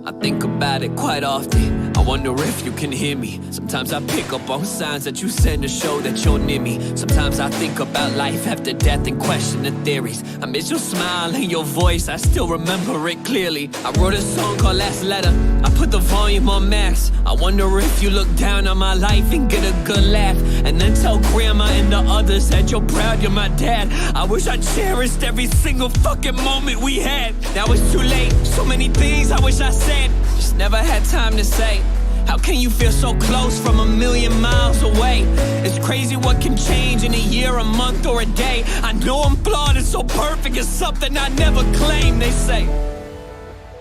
I think about it quite often. I wonder if you can hear me. Sometimes I pick up on signs that you send to show that you're near me. Sometimes I think about life after death and question the theories. I miss your smile and your voice, I still remember it clearly. I wrote a song called Last Letter, I put the volume on max. I wonder if you look down on my life and get a good laugh, and then tell grandma and the others that you're proud you're my dad. I wish I cherished every single fucking moment we had. Now it's too late, so many things I wish I said, just never had time to say. How can you feel so close from a million miles away? It's crazy what can change in a year, a month, or a day. I know I'm flawed and so perfect is something I never claimed. They say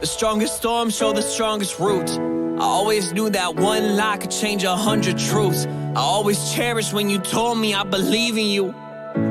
the strongest storms show the strongest roots. I always knew that one lie could change 100 truths. I always cherished when you told me I believe in you.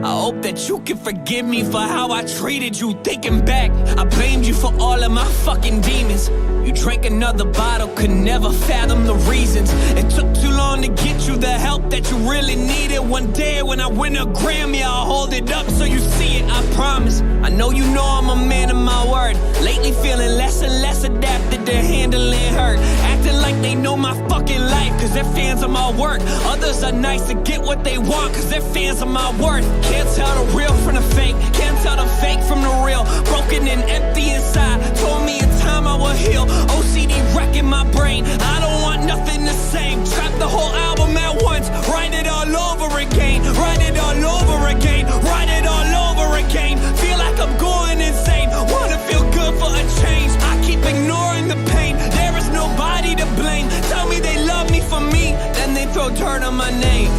I hope that you can forgive me for how I treated you. Thinking back, I blamed you for all of my fucking demons. You drank another bottle, could never fathom the reasons. It took too long to get you the help that you really needed. One day when I win a Grammy, I'll hold it up so you see it, I promise. I know you know I'm a man of my word. Lately feeling less and less adapted to handling hurt. Acting like they know my fucking life cause they're fans of my work. Others are nice to get what they want cause they're fans of my worth. Can't tell the real from the fake, can't tell the fake from the real. Broken and empty inside, told me in time I will heal. OCD wrecking my brain, I don't want nothing the same. Trap the whole album at once, write it all over again. Write it all over again, write it all over again. Feel like I'm going insane, wanna feel good for a change. I keep ignoring the pain, there is nobody to blame. Tell me they love me for me, then they throw dirt on my name.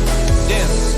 Damn.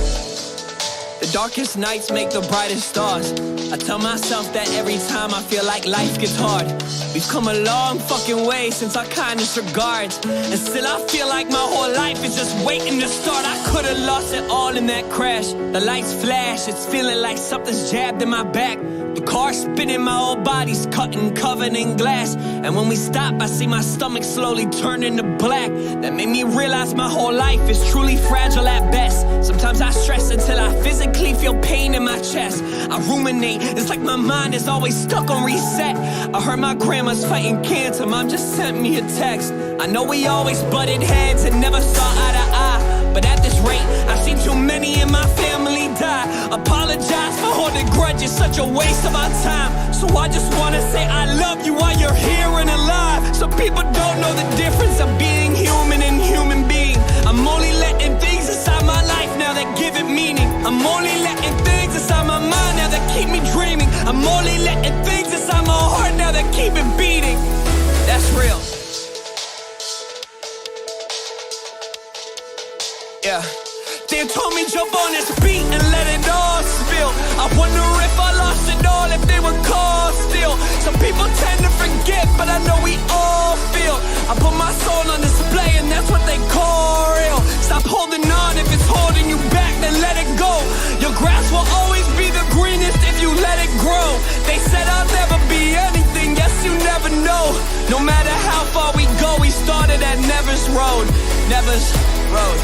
The darkest nights make the brightest stars. I tell myself that every time I feel like life gets hard. We've come a long fucking way since our kindness regards, and still I feel like my whole life is just waiting to start. I could've lost it all in that crash. The lights flash, it's feeling like something's jabbed in my back. The car spinning, my whole body's cut and covered in glass. And when we stop, I see my stomach slowly turning to black. That made me realize my whole life is truly fragile at best. Sometimes I stress until I physically feel pain in my chest. I ruminate, it's like my mind is always stuck on reset. I heard my grandma's fighting cancer, mom just sent me a text. I know we always butted heads and never saw eye to eye, but at this rate, I've seen too many in my family die. Apologize for holding grudges, such a waste of our time. So I just wanna say I love you while you're here and alive. Some people don't know the difference of being human and human being. I'm only letting things inside my life now that give it meaning. I'm only letting things inside my mind now that keep me dreaming. I'm only letting things inside my heart now that keep it beating. That's real. Yeah. They told me jump on this beat and let it all spill. I wonder if I lost it all, if they were called still. Some people tend to forget, but I know we all feel. I put my soul on display and that's what they call real. Stop holding on, if it's holding you back, then let it go. Your grass will always be the greenest if you let it grow. They said I'll never be anything, yes you never know. No matter how far we go, we started at Never's Road. Never's Road.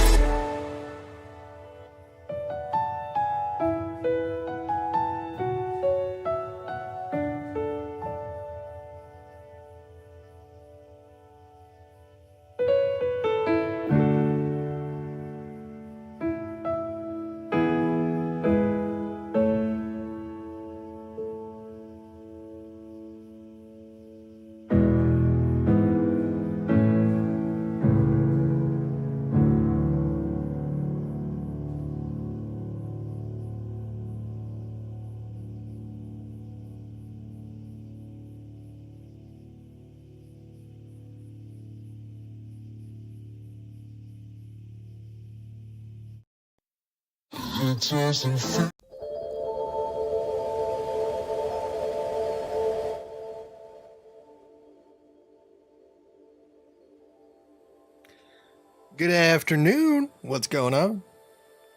Good afternoon. What's going on?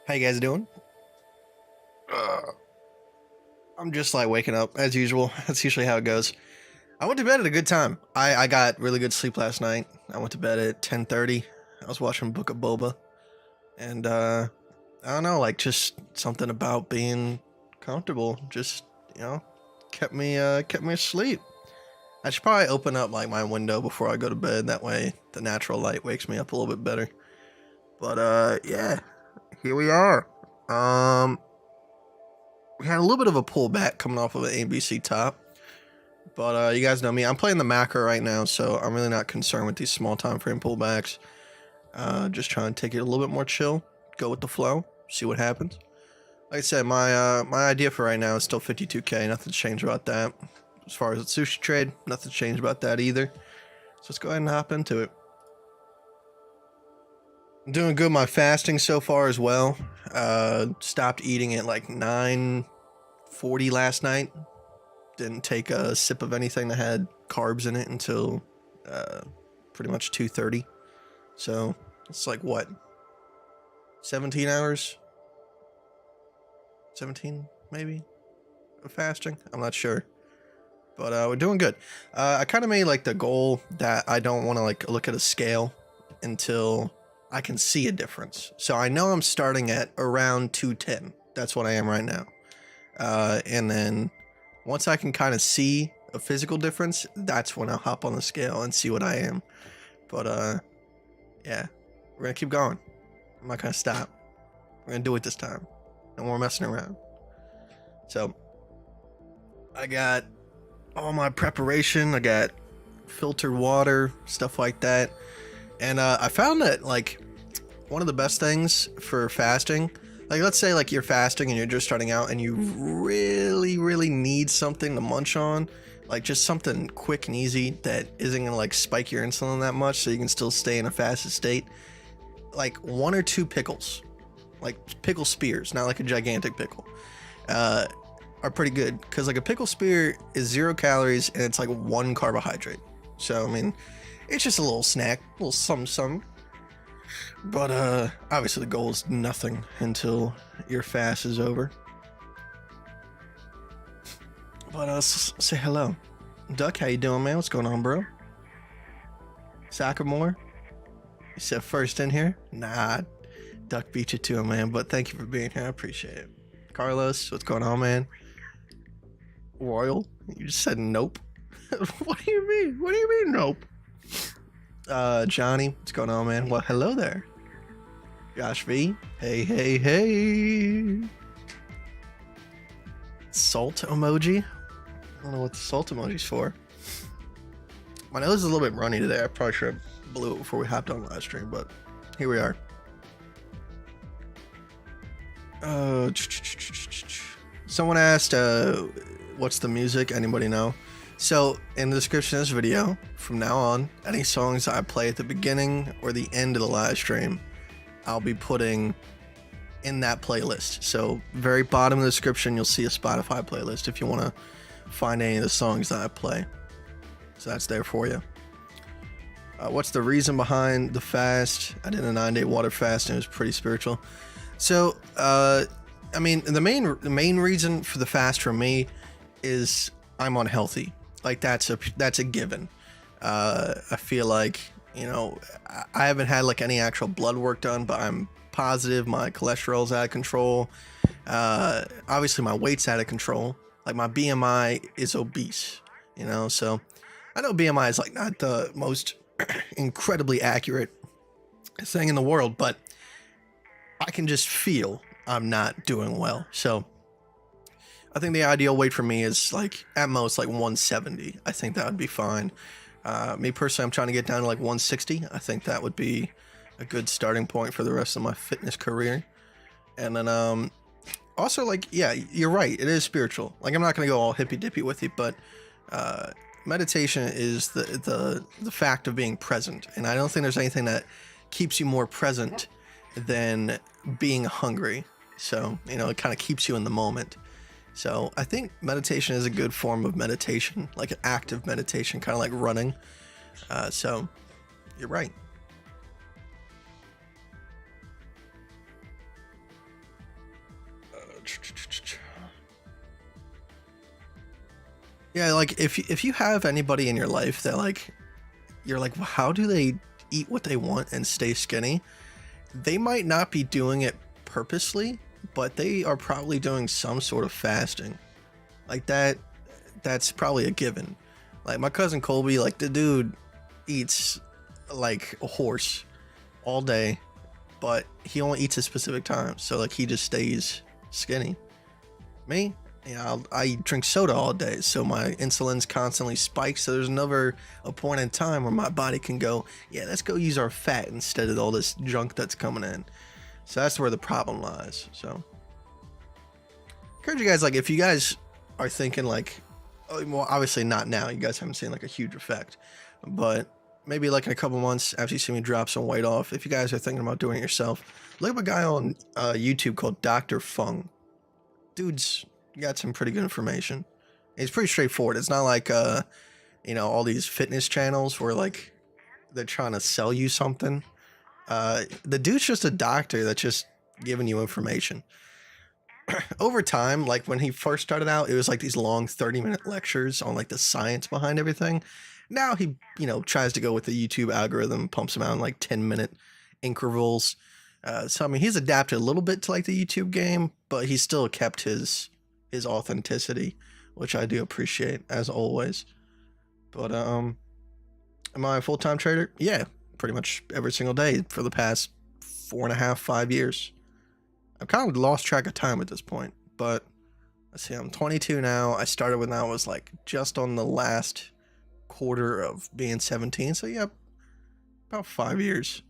How you guys doing? I'm just like waking up as usual. That's usually how it goes. I went to bed at a good time. I got really good sleep last night. I went to bed at 10:30. I was watching Book of Boba. And I don't know, like just something about being comfortable just, you know, kept me asleep. I should probably open up like my window before I go to bed. That way the natural light wakes me up a little bit better. But yeah, here we are. We had a little bit of a pullback coming off of an ABC top. But you guys know me. I'm playing the macro right now, so I'm really not concerned with these small time frame pullbacks. Just trying to take it a little bit more chill, go with the flow, see what happens. Like I said, my idea for right now is still 52k. Nothing's changed about that. As far as the sushi trade, nothing's changed about that either. So let's go ahead and hop into it. I'm doing good. My fasting so far as well. Stopped eating at like 9:40 last night. Didn't take a sip of anything that had carbs in it until pretty much 2:30. So it's like what? 17 hours? 17 maybe of fasting? I'm not sure. But we're doing good. I kind of made like the goal that I don't want to like look at a scale until I can see a difference. So I know I'm starting at around 210. That's what I am right now. And then once I can kind of see a physical difference, that's when I'll hop on the scale and see what I am. But yeah, we're gonna keep going. I'm not gonna stop. We're gonna do it this time. No more messing around. So I got all my preparation. I got filtered water, stuff like that. And I found that like one of the best things for fasting, like let's say like you're fasting and you're just starting out and you really need something to munch on, like just something quick and easy that isn't gonna like spike your insulin that much so you can still stay in a fasted state. Like 1 or 2 pickles, like pickle spears, not like a gigantic pickle, are pretty good, because like a pickle spear is 0 calories and it's like 1 carbohydrate. So I mean, it's just a little snack, a little something. But obviously the goal is nothing until your fast is over. But let's say hello. Duck, how you doing, man? What's going on, bro? Sakamore? You said first in here? Nah, Duck beat you to him, man. But thank you for being here. I appreciate it. Carlos, what's going on, man? Royal, you just said nope. What do you mean? What do you mean nope? Johnny, what's going on, man? Well, hello there. Josh V, hey. Salt emoji? I don't know what the salt emoji's for. My nose is a little bit runny today. I probably should have blew it before we hopped on live stream, but here we are. Someone asked, what's the music? Anybody know? So in the description of this video, from now on, any songs I play at the beginning or the end of the live stream, I'll be putting in that playlist. So very bottom of the description, you'll see a Spotify playlist if you want to find any of the songs that I play. So that's there for you. What's the reason behind the fast? I did a 9-day water fast and it was pretty spiritual. So, I mean, the main reason for the fast for me is I'm unhealthy. Like that's a given. I feel like, you know, I haven't had like any actual blood work done, but I'm positive my cholesterol's out of control. Obviously my weight's out of control. Like my BMI is obese, you know, so I know BMI is like not the most incredibly accurate thing in the world, but I can just feel I'm not doing well. So I think the ideal weight for me is like at most like 170. I think that would be fine. Me personally, I'm trying to get down to like 160. I think that would be a good starting point for the rest of my fitness career. And then also, like, yeah, you're right, it is spiritual. Like, I'm not gonna go all hippy dippy with you, but meditation is the fact of being present, and I don't think there's anything that keeps you more present than being hungry. So, you know, it kind of keeps you in the moment. So I think meditation is a good form of meditation, like an active meditation, kind of like running. So you're right. Yeah, like if you have anybody in your life that like you're like, well, how do they eat what they want and stay skinny? They might not be doing it purposely, but they are probably doing some sort of fasting. Like that's probably a given. Like my cousin Colby, like the dude eats like a horse all day, but he only eats at specific times. So like he just stays skinny. Me, I drink soda all day, so my insulin's constantly spiked. So there's never a point in time where my body can go, yeah, let's go use our fat instead of all this junk that's coming in. So that's where the problem lies. So encourage you guys, like if you guys are thinking like, oh, well, obviously not now, you guys haven't seen like a huge effect, but maybe like in a couple months after you see me drop some weight off, if you guys are thinking about doing it yourself, look up a guy on YouTube called Dr. Fung. Dude's got some pretty good information. It's pretty straightforward. It's not like all these fitness channels where like they're trying to sell you something. The dude's just a doctor that's just giving you information. Over time, like when he first started out, it was like these long 30-minute lectures on like the science behind everything. Now he, tries to go with the YouTube algorithm, pumps them out in like 10-minute intervals. So I mean, he's adapted a little bit to like the YouTube game, but he's still kept his authenticity, which I do appreciate as always. But am I a full-time trader? Yeah, pretty much every single day for the past 4.5, 5 years. I've kind of lost track of time at this point, but let's see, I'm 22 now. I started when I was like just on the last quarter of being 17, so yeah, about 5 years.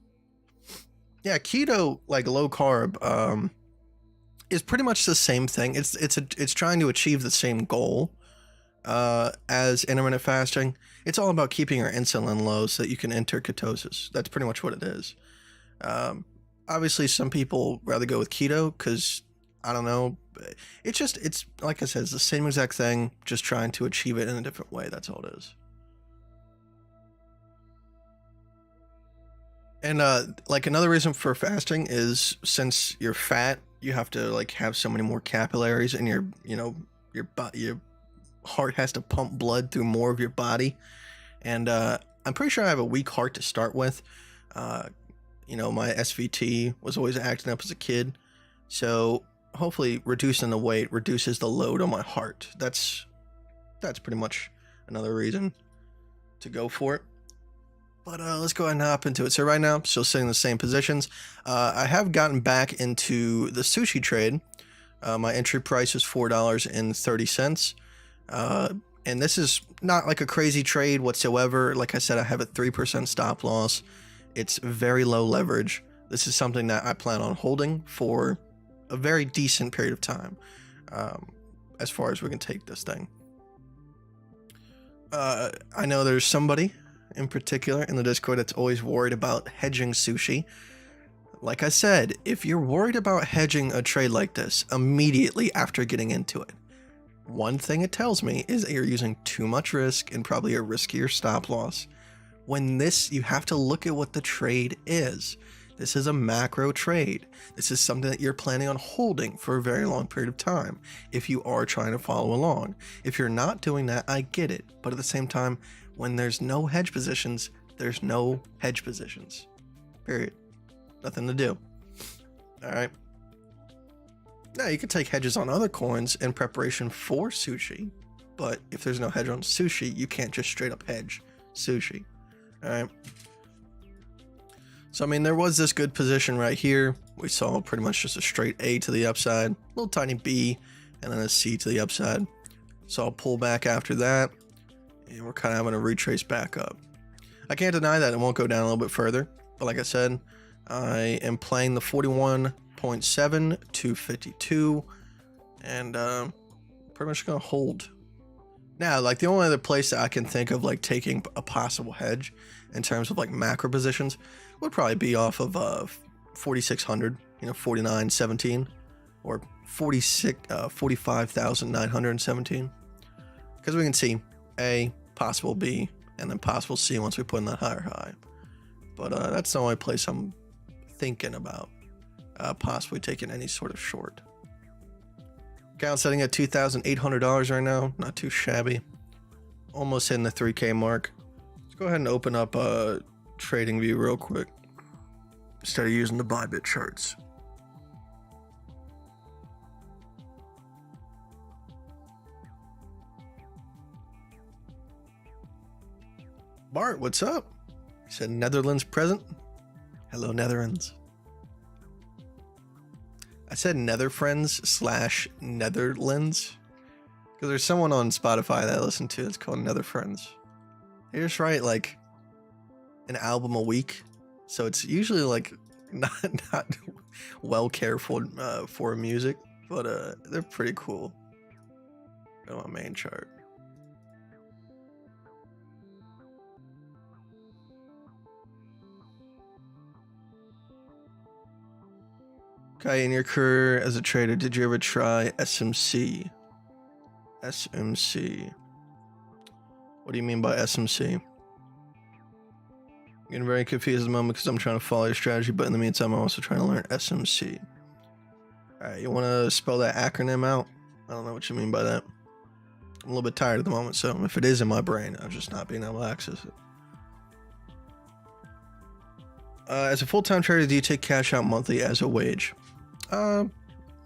Yeah, keto, like low carb, is pretty much the same thing. It's trying to achieve the same goal as intermittent fasting. It's all about keeping your insulin low so that you can enter ketosis. That's pretty much what it is. Obviously, some people rather go with keto because, I don't know, it's like I said, it's the same exact thing, just trying to achieve it in a different way. That's all it is. And like another reason for fasting is since you're fat, you have to like have so many more capillaries, and your heart has to pump blood through more of your body. And I'm pretty sure I have a weak heart to start with. My SVT was always acting up as a kid, so hopefully reducing the weight reduces the load on my heart. That's pretty much another reason to go for it. But let's go ahead and hop into it. So right now, I'm still sitting in the same positions. I have gotten back into the sushi trade. My entry price is $4.30. And this is not like a crazy trade whatsoever. Like I said, I have a 3% stop loss. It's very low leverage. This is something that I plan on holding for a very decent period of time, as far as we can take this thing. I know there's somebody in particular in the Discord that's always worried about hedging sushi. Like I said, if you're worried about hedging a trade like this immediately after getting into it, one thing it tells me is that you're using too much risk and probably a riskier stop loss. When you have to look at what the trade is. This is a macro trade. This is something that you're planning on holding for a very long period of time if you are trying to follow along. If you're not doing that, I get it. But at the same time, when there's no hedge positions, there's no hedge positions. Period. Nothing to do. All right. Now, you can take hedges on other coins in preparation for sushi, but if there's no hedge on sushi, you can't just straight up hedge sushi. All right. So, I mean, there was this good position right here. We saw pretty much just a straight A to the upside, a little tiny B, and then a C to the upside. Saw a pullback after that, and we're kind of having a retrace back up. I can't deny that it won't go down a little bit further, but like I said, I am playing the 41.7 to 52, and pretty much gonna hold. Now, like the only other place that I can think of like taking a possible hedge in terms of like macro positions would probably be off of 4,600, 49.17, or 45,917, because we can see A, possible B, and then possible C once we put in that higher high. But that's the only place I'm thinking about possibly taking any sort of short. Account setting at $2,800 right now, not too shabby. Almost hitting the 3K mark. Let's go ahead and open up TradingView real quick instead of using the Bybit charts. Bart, what's up? He said Netherlands present. Hello, Netherlands. I said Nether Friends / Netherlands because there's someone on Spotify that I listen to that's called Nether Friends. They just write like an album a week, so it's usually like not well cared for music, but they're pretty cool. Go to my main chart. Okay, in your career as a trader, did you ever try SMC? SMC. What do you mean by SMC? I'm getting very confused at the moment because I'm trying to follow your strategy, but in the meantime, I'm also trying to learn SMC. Alright, you want to spell that acronym out? I don't know what you mean by that. I'm a little bit tired at the moment, so if it is in my brain, I'm just not being able to access it. As a full-time trader, do you take cash out monthly as a wage?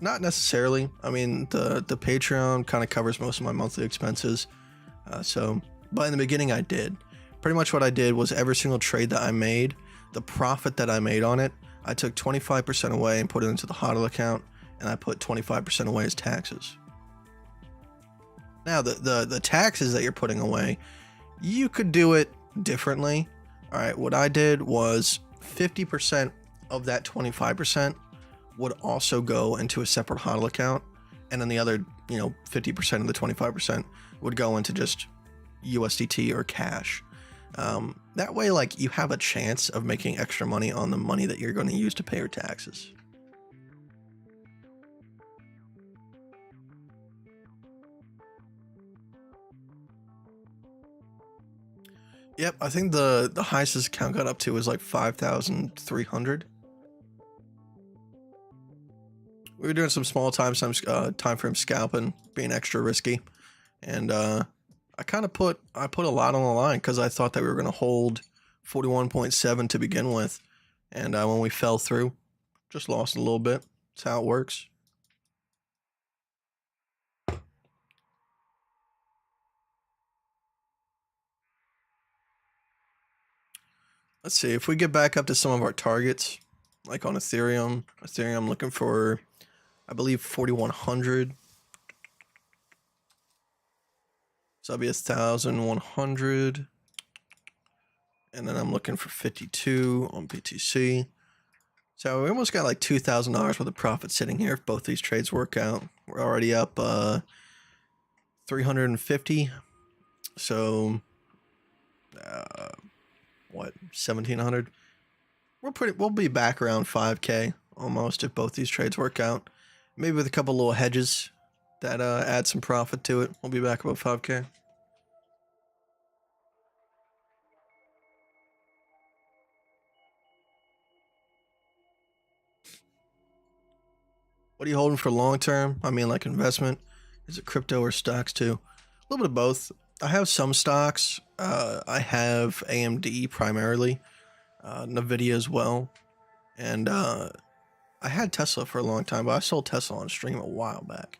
Not necessarily. I mean, the Patreon kind of covers most of my monthly expenses. But in the beginning I did. Pretty much what I did was every single trade that I made, the profit that I made on it, I took 25% away and put it into the HODL account, and I put 25% away as taxes. Now, the taxes that you're putting away, you could do it differently. All right, what I did was 50% of that 25% would also go into a separate HODL account, and then the other, 50% of the 25% would go into just USDT or cash. That way, like, you have a chance of making extra money on the money that you're going to use to pay your taxes. Yep, I think the highest this account got up to was like 5,300. We were doing some small time frame scalping, being extra risky, and I put a lot on the line because I thought that we were going to hold 41.7 to begin with, and when we fell through, just lost a little bit. That's how it works. Let's see if we get back up to some of our targets, like on Ethereum. I'm looking for, I believe, 4,100. So that'll be 1,100. And then I'm looking for 52 on BTC. So we almost got like $2,000 worth of profit sitting here if both these trades work out. We're already up 350. So what, 1,700? We'll be back around 5K almost if both these trades work out. Maybe with a couple little hedges that add some profit to it, we'll be back about 5K. What are you holding for long term? I mean, like investment? Is it crypto or stocks too? A little bit of both. I have some stocks. I have AMD primarily, Nvidia as well, and I had Tesla for a long time, but I sold Tesla on stream a while back.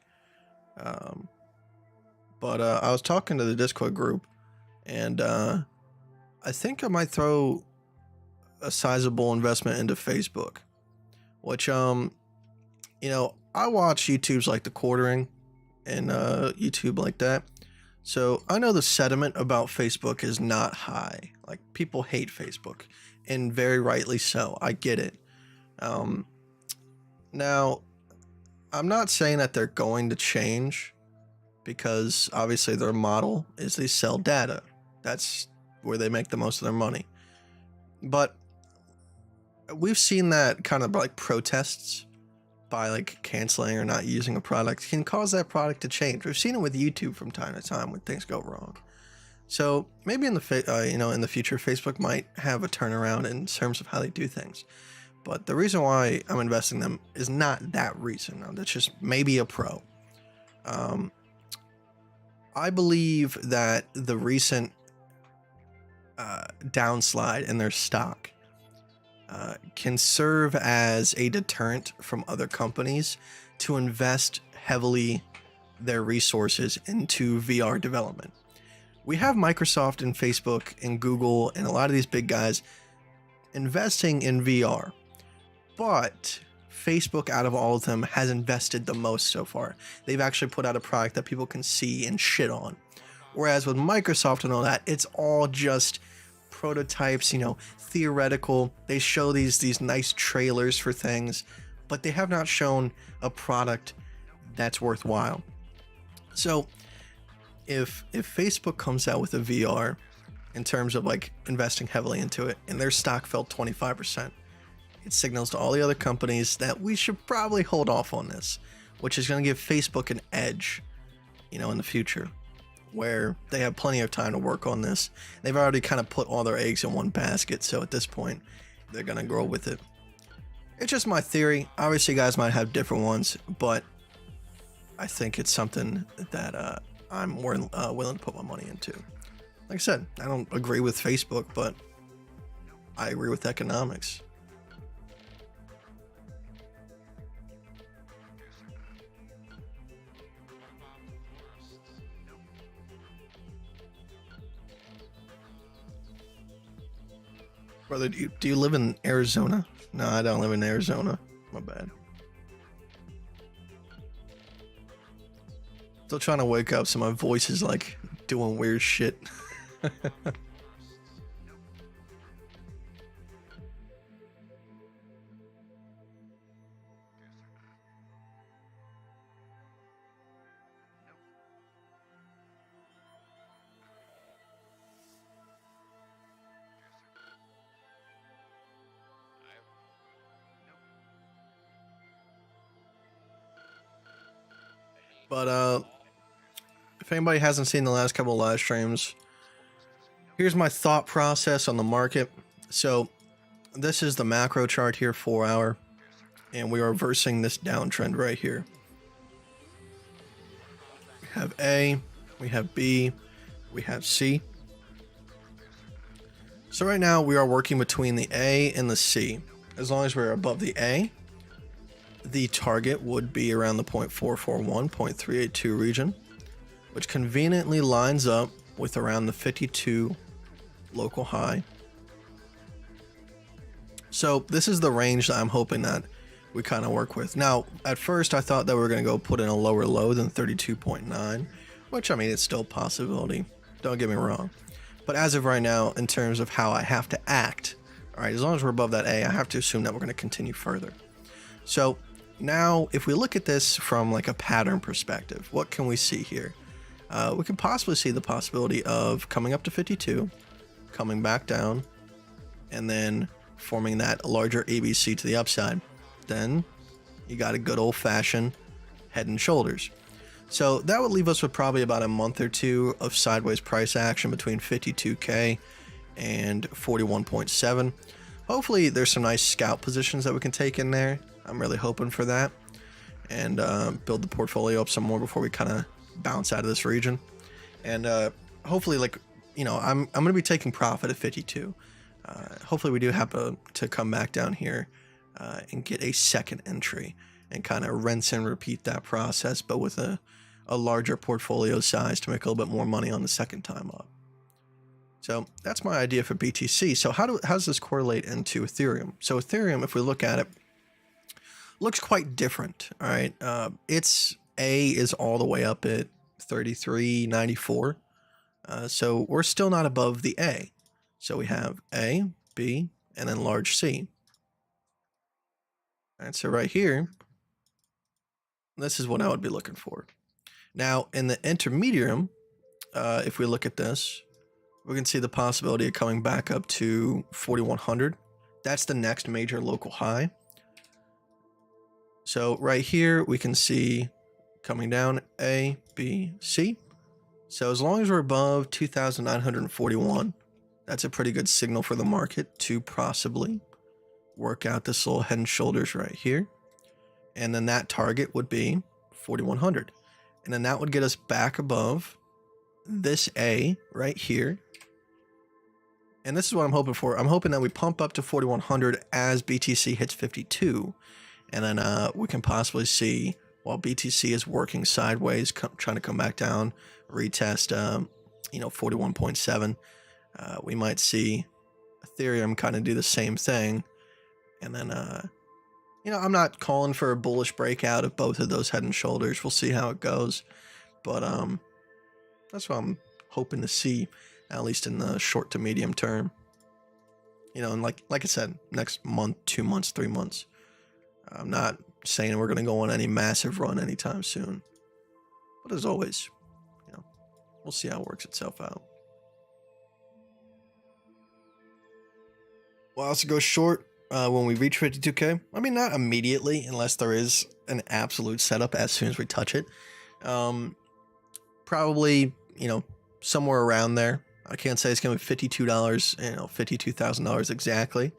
But I was talking to the Discord group, and I think I might throw a sizable investment into Facebook, which I watch YouTubes like The Quartering and YouTube like that. So I know the sentiment about Facebook is not high. Like, people hate Facebook, and very rightly so. I get it. Now, I'm not saying that they're going to change, because obviously their model is they sell data. That's where they make the most of their money. But we've seen that kind of like protests by like canceling or not using a product can cause that product to change. We've seen it with YouTube from time to time when things go wrong. So maybe in the in the future, Facebook might have a turnaround in terms of how they do things. But the reason why I'm investing in them is not that reason. That's just maybe a pro. I believe that the recent downslide in their stock can serve as a deterrent from other companies to invest heavily their resources into VR development. we have Microsoft and Facebook and Google and a lot of these big guys investing in VR, but Facebook, out of all of them, has invested the most so far. They've actually put out a product that people can see and shit on. Whereas with Microsoft and all that, it's all just prototypes, you know, theoretical. They show these nice trailers for things, but they have not shown a product that's worthwhile. So if Facebook comes out with a VR in terms of like investing heavily into it and their stock fell 25%, it signals to all the other companies that we should probably hold off on this, which is going to give Facebook an edge, you know, in the future, where they have plenty of time to work on this. They've already kind of put all their eggs in one basket, so at this point, they're going to grow with it. It's just my theory. Obviously, you guys might have different ones, but I think it's something that I'm more willing to put my money into. Like I said, I don't agree with Facebook, but I agree with economics. Brother, do you live in Arizona? No, I don't live in Arizona. My bad. Still trying to wake up, so my voice is like doing weird shit. But if anybody hasn't seen the last couple of live streams, here's my thought process on the market. So this is the macro chart here, 4 hour, and we are reversing this downtrend right here. We have A, we have B, we have C. So right now we are working between the A and the C. As long as we're above the A, the target would be around the 0.441, 0.382 region, which conveniently lines up with around the 52 local high. So this is the range that I'm hoping that we kind of work with. Now, at first I thought that we were going to go put in a lower low than 32.9, which, I mean, it's still a possibility. Don't get me wrong. But as of right now, in terms of how I have to act, all right, as long as we're above that A, I have to assume that we're going to continue further. So now, if we look at this from like a pattern perspective, what can we see here? We can possibly see the possibility of coming up to 52, coming back down, and then forming that larger ABC to the upside. Then you got a good old-fashioned head and shoulders. So that would leave us with probably about a month or two of sideways price action between 52K and 41.7. Hopefully there's some nice scalp positions that we can take in there. I'm really hoping for that, and build the portfolio up some more before we kind of bounce out of this region. And hopefully, like, you know, I'm going to be taking profit at 52. Hopefully we do have to come back down here and get a second entry and kind of rinse and repeat that process, but with a larger portfolio size to make a little bit more money on the second time up. So that's my idea for BTC. So how does this correlate into Ethereum? So Ethereum, if we look at it, looks quite different. All right, its A is all the way up at 33.94. So we're still not above the A. So we have A, B, and then large C. All right, so right here, this is what I would be looking for. Now, in the intermedium, if we look at this, we can see the possibility of coming back up to 4,100. That's the next major local high. So right here, we can see coming down A, B, C. So as long as we're above 2,941, that's a pretty good signal for the market to possibly work out this little head and shoulders right here. And then that target would be 4,100. And then that would get us back above this A right here. And this is what I'm hoping for. I'm hoping that we pump up to 4,100 as BTC hits 52. And then we can possibly see, while BTC is working sideways, trying to come back down, retest, 41.7. We might see Ethereum kind of do the same thing. And then, I'm not calling for a bullish breakout of both of those head and shoulders. We'll see how it goes. But that's what I'm hoping to see, at least in the short to medium term. And like I said, next month, 2 months, 3 months. I'm not saying we're going to go on any massive run anytime soon. But as always, we'll see how it works itself out. We'll also go short when we reach 52K. I mean, not immediately, unless there is an absolute setup as soon as we touch it. Probably, somewhere around there. I can't say it's going to be $52, $52,000 exactly.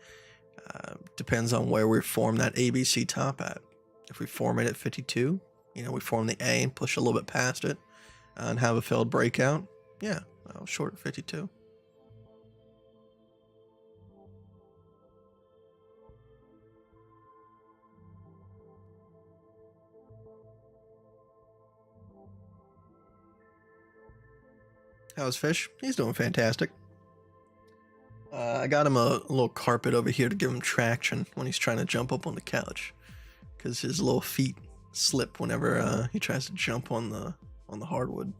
Depends on where we form that ABC top at. If we form it at 52, we form the A and push a little bit past it and have a failed breakout. Yeah, I'll short at 52. How's Fish? He's doing fantastic. I got him a little carpet over here to give him traction when he's trying to jump up on the couch, because his little feet slip whenever he tries to jump on the hardwood.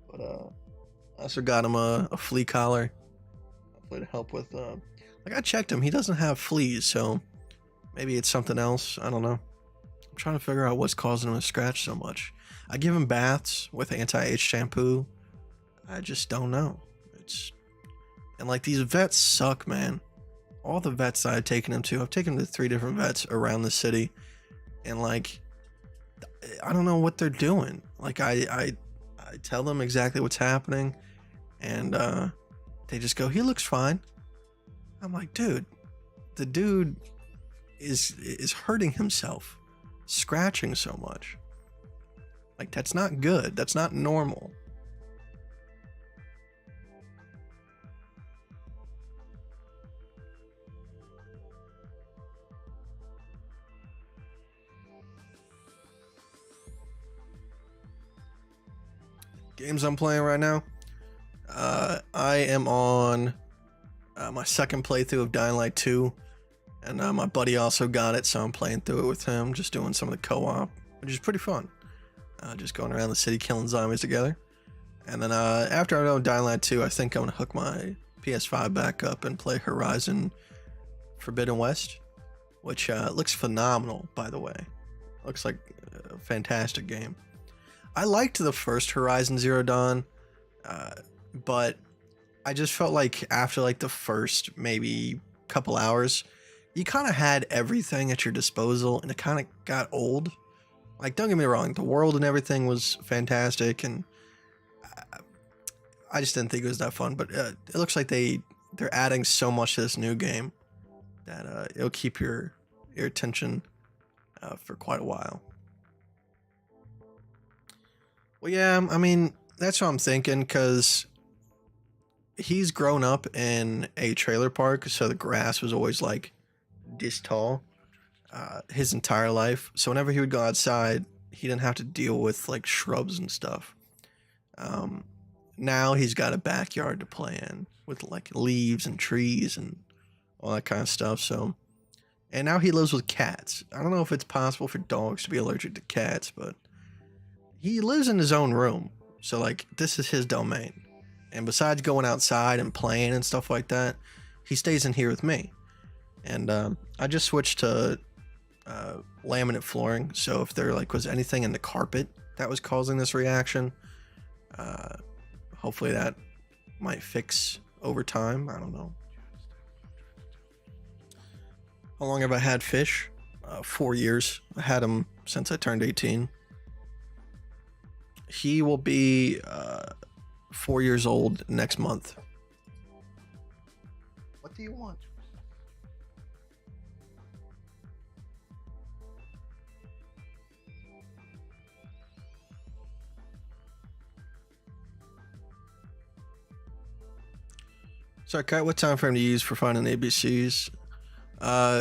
But I also got him a flea collar, hopefully to help with. I checked him; he doesn't have fleas, so maybe it's something else. I don't know. I'm trying to figure out what's causing him to scratch so much. I give him baths with anti-itch shampoo. I just don't know. And like, these vets suck, man. All the vets that I've taken him to, I've taken him to 3 different vets around the city, and like, I don't know what they're doing. Like, I tell them exactly what's happening, and they just go, "He looks fine." I'm like, dude, the dude is hurting himself, scratching so much. Like, that's not good. That's not normal. Games I'm playing right now. I am on my second playthrough of Dying Light 2, and my buddy also got it, so I'm playing through it with him, just doing some of the co-op, which is pretty fun. Just going around the city killing zombies together. And then after I know Dying Light 2, I think I'm gonna hook my PS5 back up and play Horizon Forbidden West, which looks phenomenal, by the way. Looks like a fantastic game. I liked the first Horizon Zero Dawn, but I just felt like after like the first maybe couple hours, you kind of had everything at your disposal, and it kind of got old. Like, don't get me wrong, the world and everything was fantastic, and I just didn't think it was that fun. But it looks like they're adding so much to this new game that it'll keep your attention for quite a while. Well, yeah, I mean, that's what I'm thinking, because he's grown up in a trailer park, so the grass was always like this tall his entire life. So whenever he would go outside, he didn't have to deal with like shrubs and stuff. Now he's got a backyard to play in with like leaves and trees and all that kind of stuff. So, and now he lives with cats. I don't know if it's possible for dogs to be allergic to cats, but he lives in his own room, so like, this is his domain. And besides going outside and playing and stuff like that, he stays in here with me. And I just switched to laminate flooring, so if there like was anything in the carpet that was causing this reaction, hopefully that might fix over time. I don't know. How long have I had Fish? 4 years. I had him since I turned 18. He will be 4 years old next month. What do you want? Sorry, Kite, what time frame do you use for finding ABCs?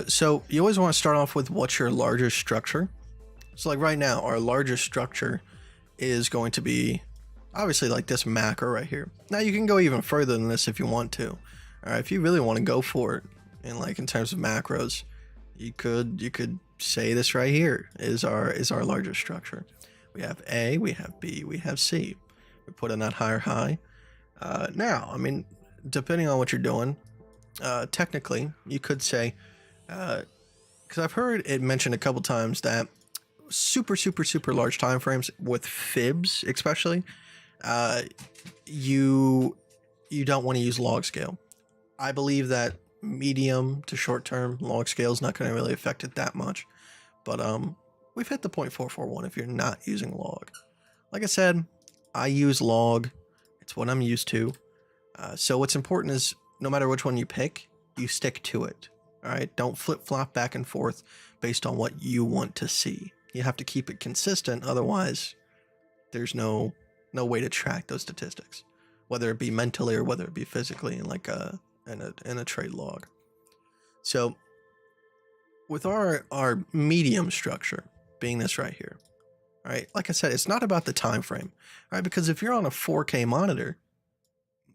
So you always want to start off with what's your largest structure. So like right now, our largest structure is going to be obviously like this macro right here. Now you can go even further than this if you want to. All right, if you really want to go for it, and like in terms of macros, you could say this right here is our largest structure. We have A, we have B, we have C. We put in that higher high. Now, I mean, depending on what you're doing, technically you could say, because I've heard it mentioned a couple times that super large time frames with fibs, especially, you don't want to use log scale. I believe that medium to short term log scale is not going to really affect it that much, but we've hit the 0.441 if you're not using log. Like I said, I use log. It's what I'm used to. So what's important is no matter which one you pick, you stick to it. All right, don't flip flop back and forth based on what you want to see. You have to keep it consistent, otherwise there's no way to track those statistics, whether it be mentally or whether it be physically in like in a trade log. So with our medium structure being this right here, all right, like I said, it's not about the time frame, all right, because if you're on a 4K monitor,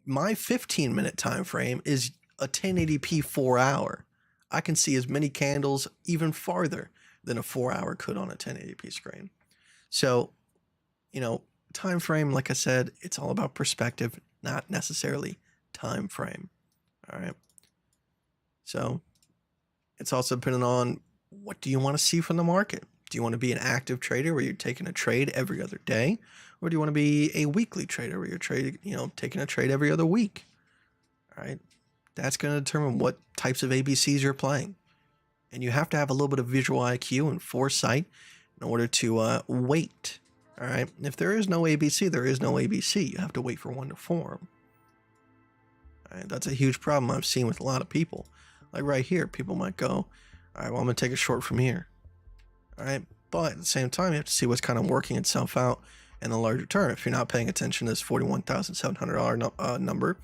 my 15-minute time frame is a 1080p 4-hour. I can see as many candles even farther than a 4-hour could on a 1080p screen. So, you know, time frame, like I said, it's all about perspective, not necessarily time frame. All right. So it's also depending on what do you want to see from the market. Do you want to be an active trader where you're taking a trade every other day? Or do you want to be a weekly trader where you're trading, taking a trade every other week? All right. That's going to determine what types of ABCs you're playing. And you have to have a little bit of visual IQ and foresight in order to wait. All right. If there is no ABC, there is no ABC. You have to wait for one to form. All right. That's a huge problem I've seen with a lot of people. Like right here, people might go, all right, well, I'm going to take a short from here. All right. But at the same time, you have to see what's kind of working itself out in the larger term. If you're not paying attention to this $41,700 number,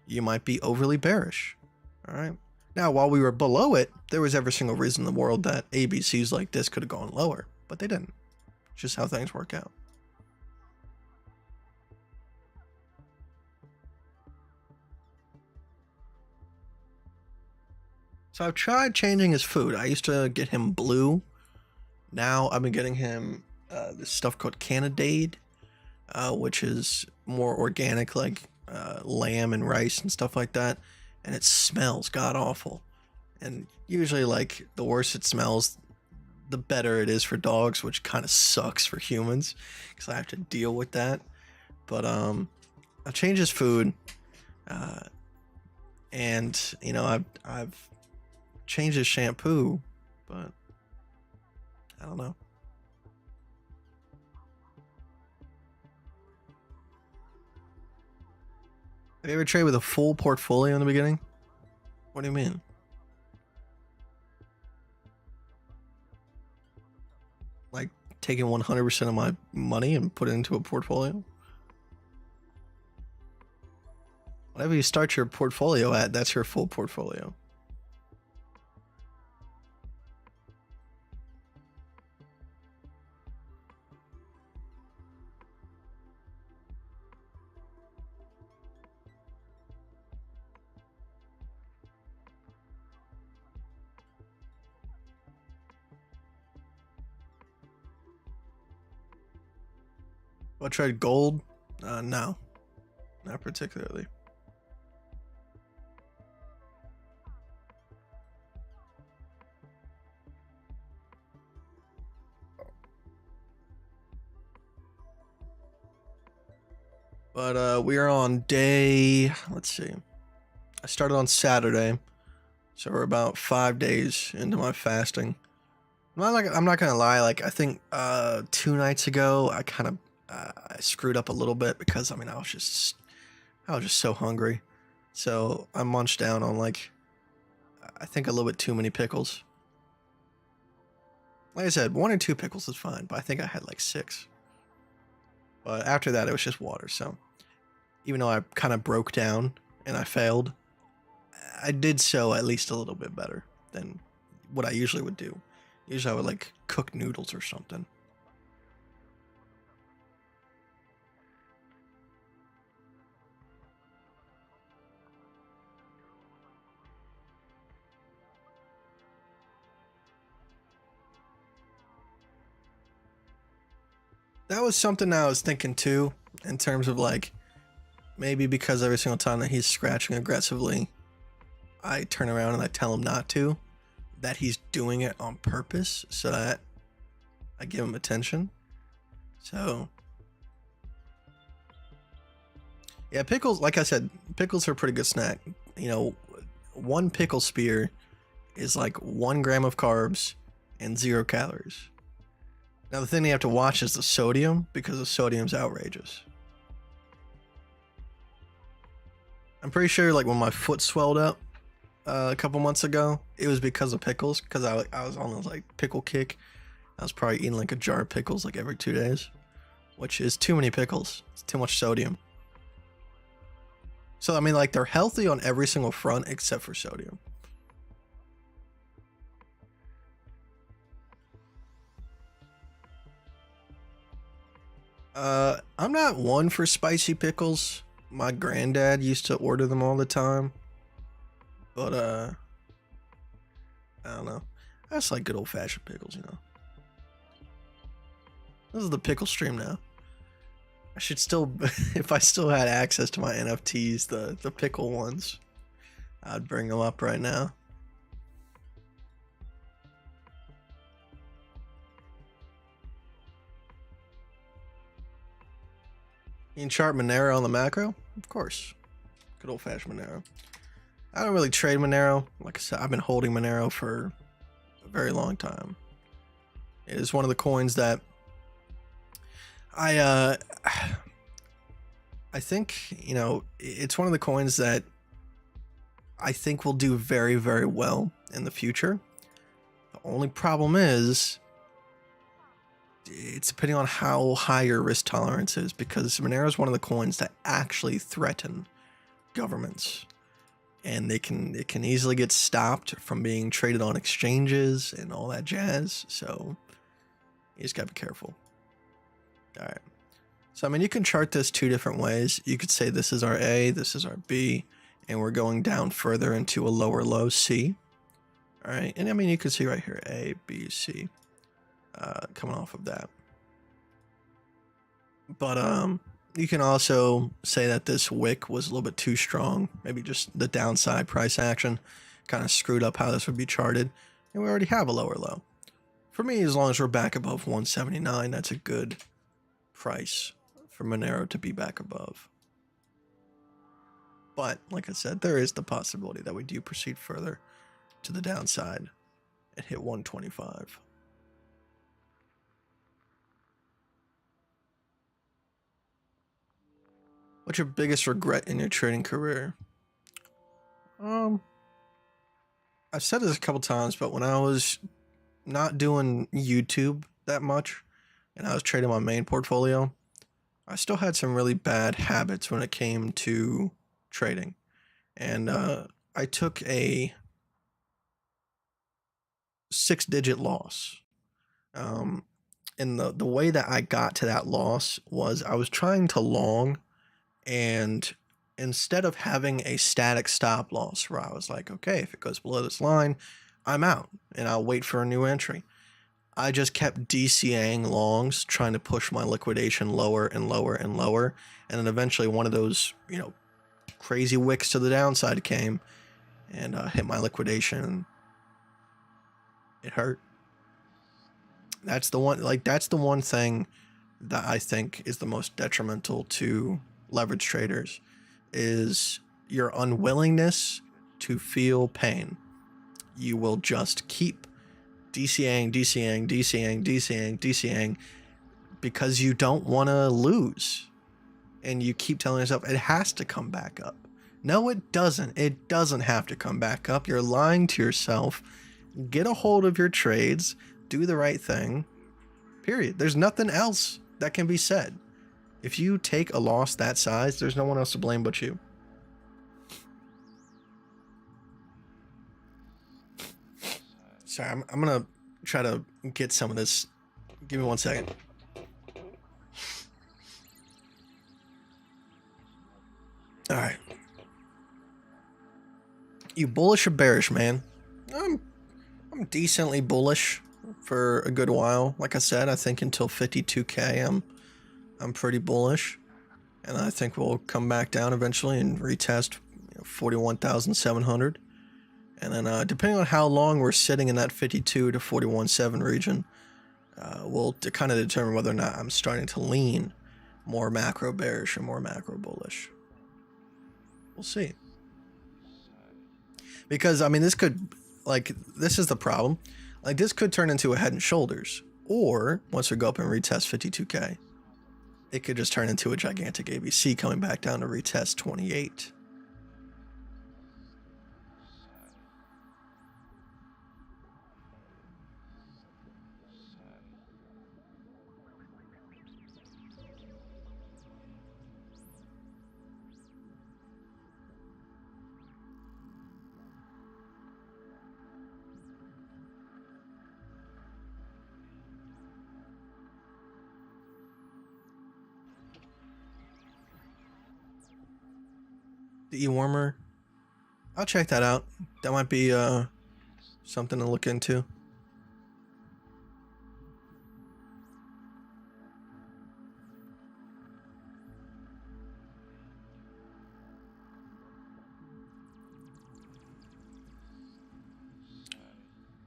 you might be overly bearish. All right. Now, while we were below it, there was every single reason in the world that ABCs like this could have gone lower, but they didn't. It's just how things work out. So I've tried changing his food. I used to get him blue. Now I've been getting him this stuff called Canadade, which is more organic, like lamb and rice and stuff like that. And it smells god awful. And usually, like, the worse it smells, the better it is for dogs, which kind of sucks for humans because I have to deal with that. But I changed his food, and I've changed his shampoo, but I don't know. Have you ever traded with a full portfolio in the beginning? What do you mean? Like taking 100% of my money and put it into a portfolio? Whatever you start your portfolio at, that's your full portfolio. I trade gold? No, not particularly. But we are on day, let's see. I started on Saturday, so we're about 5 days into my fasting. I'm not gonna lie, like I think 2 nights ago I kind of I screwed up a little bit because I was just so hungry. So I munched down on like I think a little bit too many pickles. Like I said, 1 or 2 pickles is fine, but I think I had like 6. But after that, it was just water. So even though I kind of broke down and I failed, I did so at least a little bit better than what I usually would do. Usually I would like cook noodles or something. That was something I was thinking too, in terms of like, maybe because every single time that he's scratching aggressively, I turn around and I tell him not to, that he's doing it on purpose so that I give him attention. So yeah, pickles, like I said, pickles are a pretty good snack. You know, one pickle spear is like 1 gram of carbs and 0 calories. Now the thing you have to watch is the sodium, because the sodium's outrageous. I'm pretty sure like when my foot swelled up a couple months ago, it was because of pickles, because I was on this like pickle kick. I was probably eating like a jar of pickles like every 2 days, which is too many pickles. It's too much sodium. So I mean, like, they're healthy on every single front except for sodium. I'm not one for spicy pickles. My granddad used to order them all the time. But I don't know. I just like good old fashioned pickles, you know. This is the pickle stream now. I should still, if I still had access to my NFTs, the pickle ones, I'd bring them up right now. You can chart Monero on the macro? Of course. Good old fashioned Monero. I don't really trade Monero. Like I said, I've been holding Monero for a very long time. It is one of the coins that I think, you know, it's one of the coins that I think will do very, very well in the future. The only problem is it's depending on how high your risk tolerance is, because Monero is one of the coins that actually threaten governments, and it can easily get stopped from being traded on exchanges and all that jazz. So you just gotta be careful. All right. So I mean, you can chart this 2 different ways. You could say this is our A, this is our B, and we're going down further into a lower low C. All right, and I mean, you can see right here A, B, C. Coming off of that. But you can also say that this wick was a little bit too strong. Maybe just the downside price action kind of screwed up how this would be charted, and we already have a lower low. For me, as long as we're back above 179, that's a good price for Monero to be back above. But like I said, there is the possibility that we do proceed further to the downside and hit 125. What's your biggest regret in your trading career? I've said this a couple times, but when I was not doing YouTube that much and I was trading my main portfolio, I still had some really bad habits when it came to trading. And I took a 6-digit loss. And the way that I got to that loss was I was trying to long, and instead of having a static stop loss where I was like, okay, if it goes below this line, I'm out and I'll wait for a new entry, I just kept DCAing longs, trying to push my liquidation lower and lower and lower. And then eventually one of those, you know, crazy wicks to the downside came and hit my liquidation. It hurt. That's the one thing that I think is the most detrimental to leverage traders, is your unwillingness to feel pain. You will just keep DCAing because you don't want to lose, and you keep telling yourself it has to come back up. No, it doesn't. It doesn't have to come back up. You're lying to yourself. Get a hold of your trades, do the right thing, period. There's nothing else that can be said. If you take a loss that size, there's no one else to blame but you. Sorry, I'm gonna try to get some of this. Give me 1 second. All right. You bullish or bearish, man? I'm decently bullish for a good while. Like I said, I think until 52K, I'm pretty bullish, and I think we'll come back down eventually and retest 41,700. And then depending on how long we're sitting in that 52 to 41.7 region, will kind of determine whether or not I'm starting to lean more macro bearish or more macro bullish. We'll see. Because, I mean, this could, like, this is the problem. Like, this could turn into a head and shoulders. Or, once we go up and retest 52K, it could just turn into a gigantic ABC coming back down to retest 28. The E-warmer, I'll check that out. That might be something to look into. Do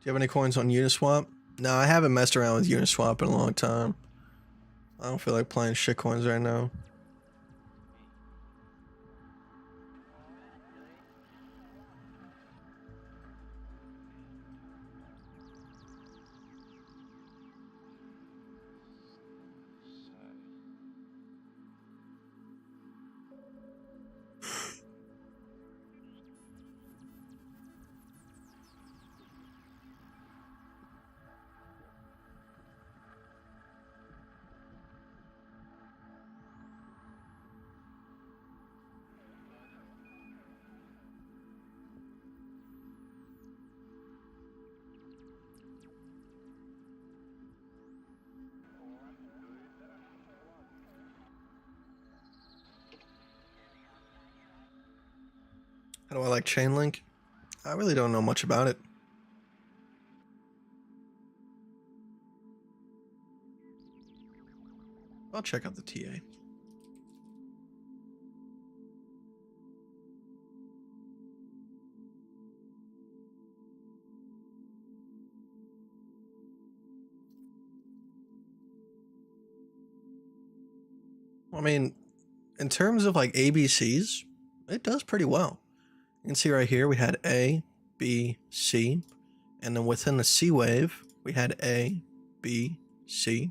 you have any coins on Uniswap? No, I haven't messed around with Uniswap in a long time. I don't feel like playing shitcoins right now. How do I like Chainlink? I really don't know much about it. I'll check out the TA. I mean, in terms of like ABCs, it does pretty well. You can see right here we had A, B, C, and then within the C wave we had A, B, C.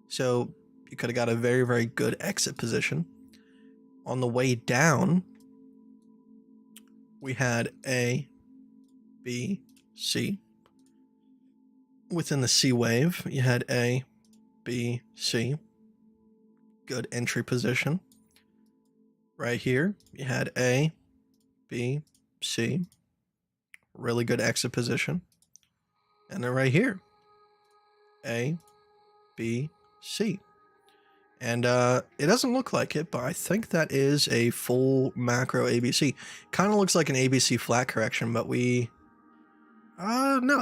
So you could have got a very, very good exit position. On the way down, we had A, B, C. Within the C wave, you had A, B, C. Good entry position. Right here, you had A, B, C. Really good exit position. And then right here, A, B, C. And it doesn't look like it, but I think that is a full macro ABC. Kind of looks like an ABC flat correction, but no,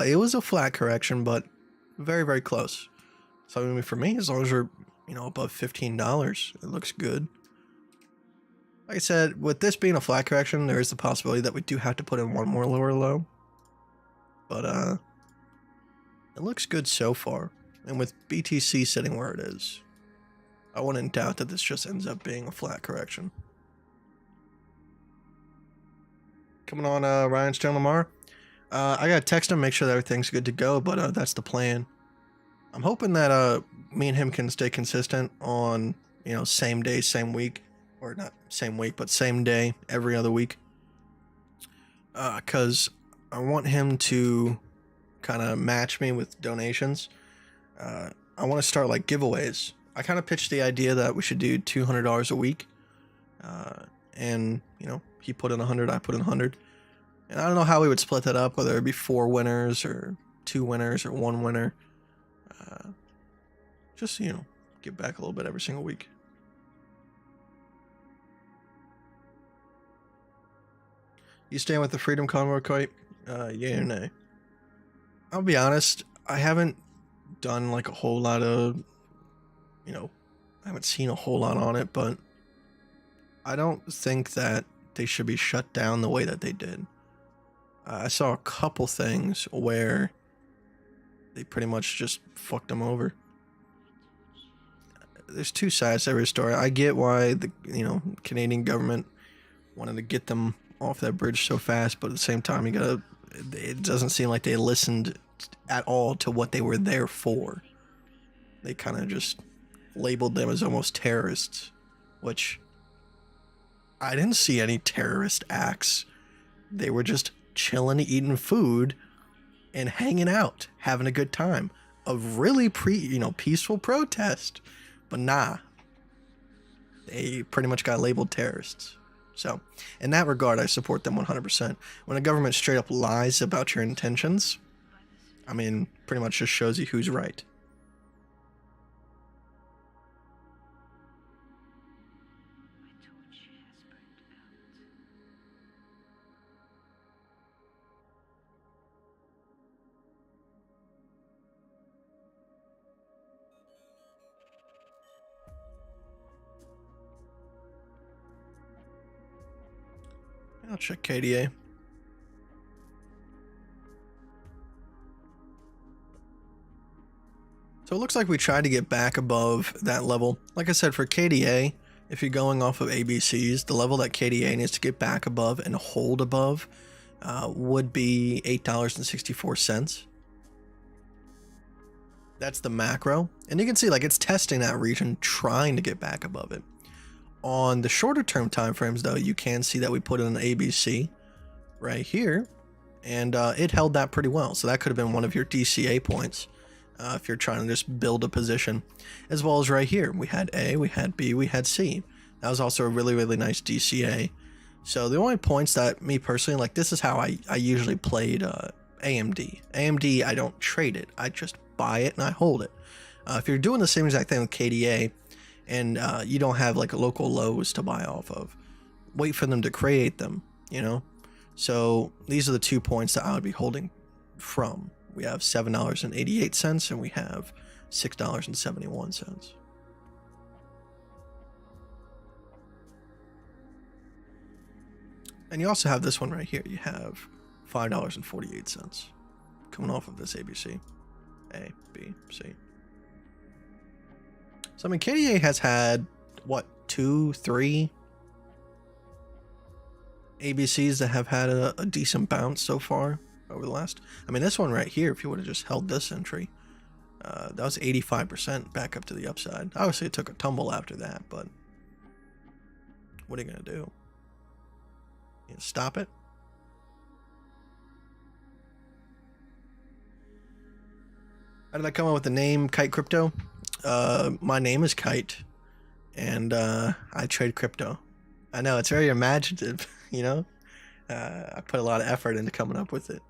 it was a flat correction, but very, very close. So I mean, for me, as long as we're, above $15, it looks good. Like I said, with this being a flat correction, there is the possibility that we do have to put in one more lower low. But it looks good so far. And with BTC sitting where it is, I wouldn't doubt that this just ends up being a flat correction. Coming on, Ryan's John Lamar. I gotta text him, make sure that everything's good to go, but that's the plan. I'm hoping that me and him can stay consistent on, same day, same week. Or not same week, but same day, every other week. Because I want him to kind of match me with donations. I want to start like giveaways. I kind of pitched the idea that we should do $200 a week. And, he put in 100, I put in 100. And I don't know how we would split that up, whether it be 4 winners or 2 winners or 1 winner. Just, give back a little bit every single week. You staying with the Freedom Convoy, Kite? Yeah or nay? I'll be honest, I haven't done like a whole lot of, I haven't seen a whole lot on it, but I don't think that they should be shut down the way that they did. I saw a couple things where they pretty much just fucked them over. There's two sides to every story. I get why the Canadian government wanted to get them off that bridge so fast, but at the same time, it doesn't seem like they listened at all to what they were there for. They kind of just labeled them as almost terrorists, which I didn't see any terrorist acts. They were just chilling, eating food, and hanging out, having a good time. A really peaceful protest, but nah, they pretty much got labeled terrorists. So, in that regard, I support them 100%. When a government straight up lies about your intentions, I mean, pretty much just shows you who's right. I'll check KDA. So it looks like we tried to get back above that level. Like I said, for KDA, if you're going off of ABCs, the level that KDA needs to get back above and hold above would be $8.64. That's the macro. And you can see like it's testing that region, trying to get back above it. On the shorter term time frames, though, you can see that we put in an ABC right here, and it held that pretty well. So that could have been one of your DCA points if you're trying to just build a position. As well as right here, we had A, we had B, we had C. That was also a really, really nice DCA. So the only points that me personally, like this is how I usually played AMD. AMD, I don't trade it. I just buy it and I hold it. If you're doing the same exact thing with KDA, and you don't have like local lows to buy off of, wait for them to create them, So these are the 2 points that I would be holding from. We have $7.88 and we have $6.71. And you also have this one right here. You have $5.48 coming off of this ABC. A, B, C. So, I mean, KDA has had, what, 2, 3 ABCs that have had a decent bounce so far over the last. I mean, this one right here, if you would have just held this entry, that was 85% back up to the upside. Obviously, it took a tumble after that, but what are you going to do? You gonna stop it? How did I come up with the name Kite Crypto? My name is Kite, and I trade crypto. I know, it's very imaginative, I put a lot of effort into coming up with it.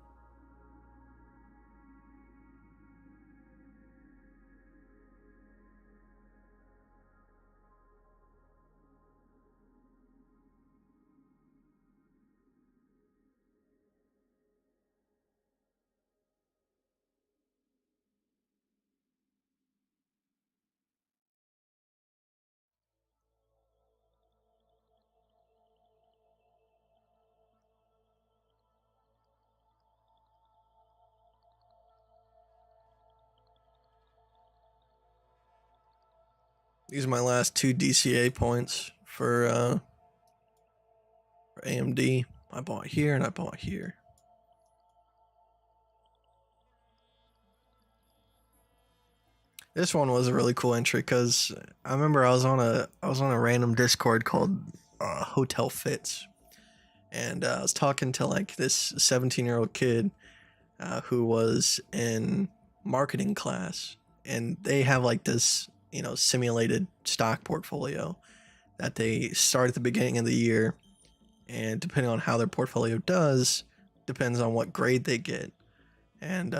These are my last 2 DCA points for AMD. I bought here and I bought here. This one was a really cool entry because I remember I was on a random Discord called Hotel Fits, and I was talking to like this 17-year-old kid who was in marketing class, and they have like this simulated stock portfolio that they start at the beginning of the year, and depending on how their portfolio does depends on what grade they get. And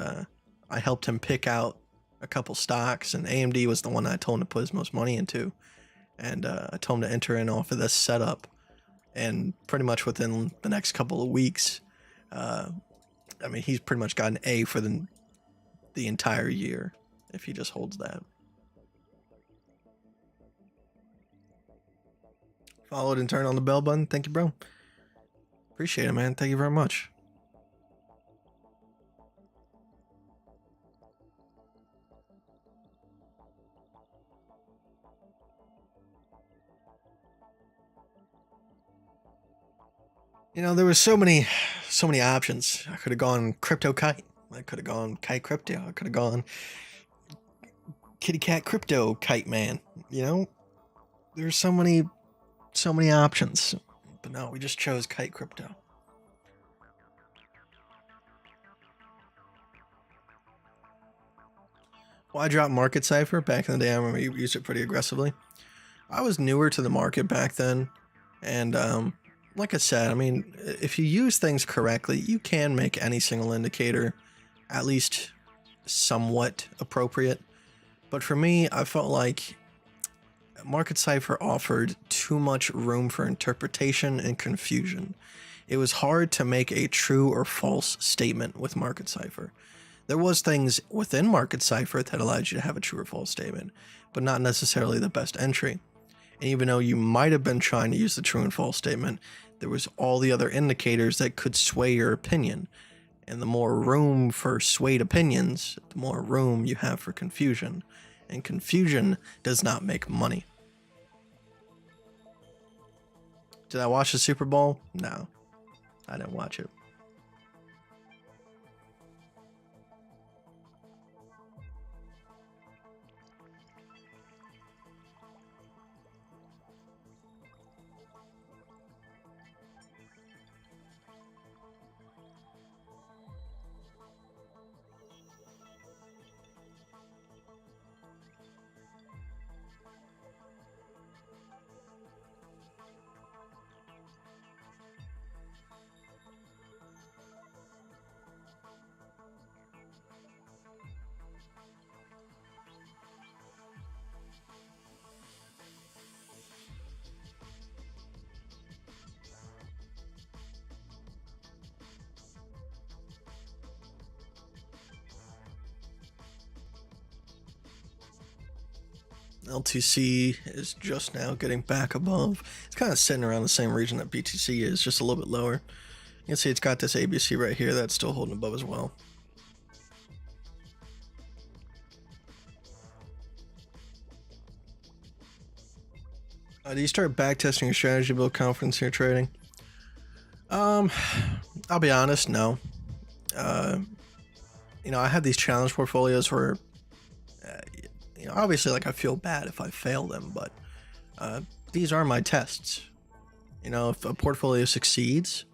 I helped him pick out a couple stocks, and AMD was the one that I told him to put his most money into, and I told him to enter in off of this setup, and pretty much within the next couple of weeks, I mean, he's pretty much got an A for the entire year if he just holds that. followed and turned on the bell button. Thank you, bro. Appreciate it, man. Thank you very much. You know, there was so many options. I could have gone crypto kite. I could have gone kite crypto. I could have gone kitty cat crypto kite man. You know, there's so many options. But no, we just chose kite crypto. Why drop Market Cipher? Back in the day, I remember you used it pretty aggressively. I was newer to the market back then, and like I said, I mean, if you use things correctly, you can make any single indicator at least somewhat appropriate. But for me, I felt like Market Cipher offered too much room for interpretation and confusion. It was hard to make a true or false statement with Market Cipher. There was things within Market Cipher that allowed you to have a true or false statement, but not necessarily the best entry. And even though you might have been trying to use the true and false statement, there was all the other indicators that could sway your opinion. And the more room for swayed opinions, the more room you have for confusion. And confusion does not make money. Did I watch the Super Bowl? No, I didn't watch it. LTC is just now getting back above. It's kind of sitting around the same region that BTC is, just a little bit lower. You can see it's got this ABC right here that's still holding above as well. Do you start backtesting your strategy to build confidence in your trading? I'll be honest, no. You know, I have these challenge portfolios where you know, obviously, like, I feel bad if I fail them, but these are my tests. You know, if a portfolio succeeds,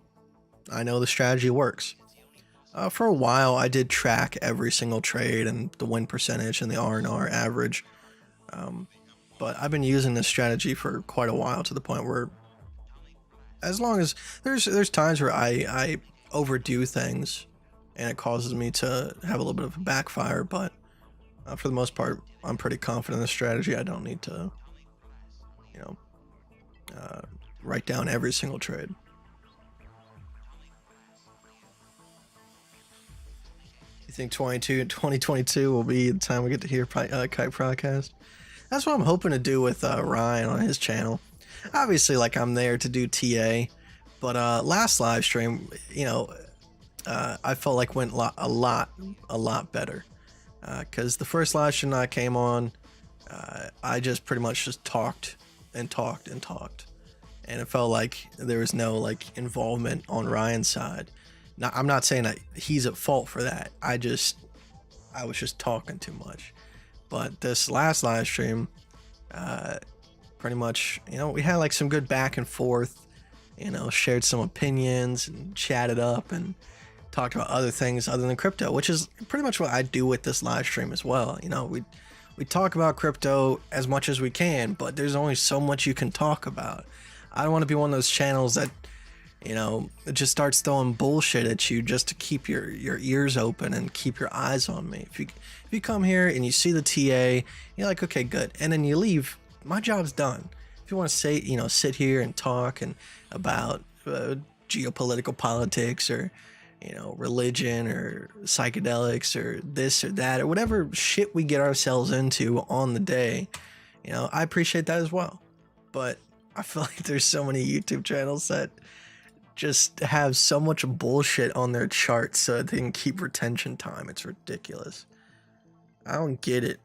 I know the strategy works. For a while, I did track every single trade and the win percentage and the R&R average. But I've been using this strategy for quite a while, to the point where, as long as there's times where I overdo things and it causes me to have a little bit of a backfire, but for the most part, I'm pretty confident in the strategy. I don't need to, you know, write down every single trade. You think 2022 will be the time we get to hear Kite podcast? That's what I'm hoping to do with Ryan on his channel. Obviously, like, I'm there to do TA, but last live stream, you know, I felt like went a lot better. Because the first live stream I came on, I just pretty much just talked and talked and talked, and it felt like there was no, like, involvement on Ryan's side. Now, I'm not saying that he's at fault for that. I was just talking too much. But this last live stream, pretty much, you know, we had like some good back and forth. You know, shared some opinions and chatted up and talked about other things other than crypto, which is pretty much what I do with this live stream as well. You know, we talk about crypto as much as we can, but there's only so much you can talk about. I don't want to be one of those channels that, you know, it just starts throwing bullshit at you just to keep your ears open and keep your eyes on me. If you come here and you see the TA, you're like, okay, good, and then you leave, my job's done. If you want to say, you know, sit here and talk and about geopolitical politics, or, you know, religion or psychedelics or this or that or whatever shit we get ourselves into on the day, you know, I appreciate that as well. But I feel like there's so many YouTube channels that just have so much bullshit on their charts so that they can keep retention time. It's ridiculous. I don't get it.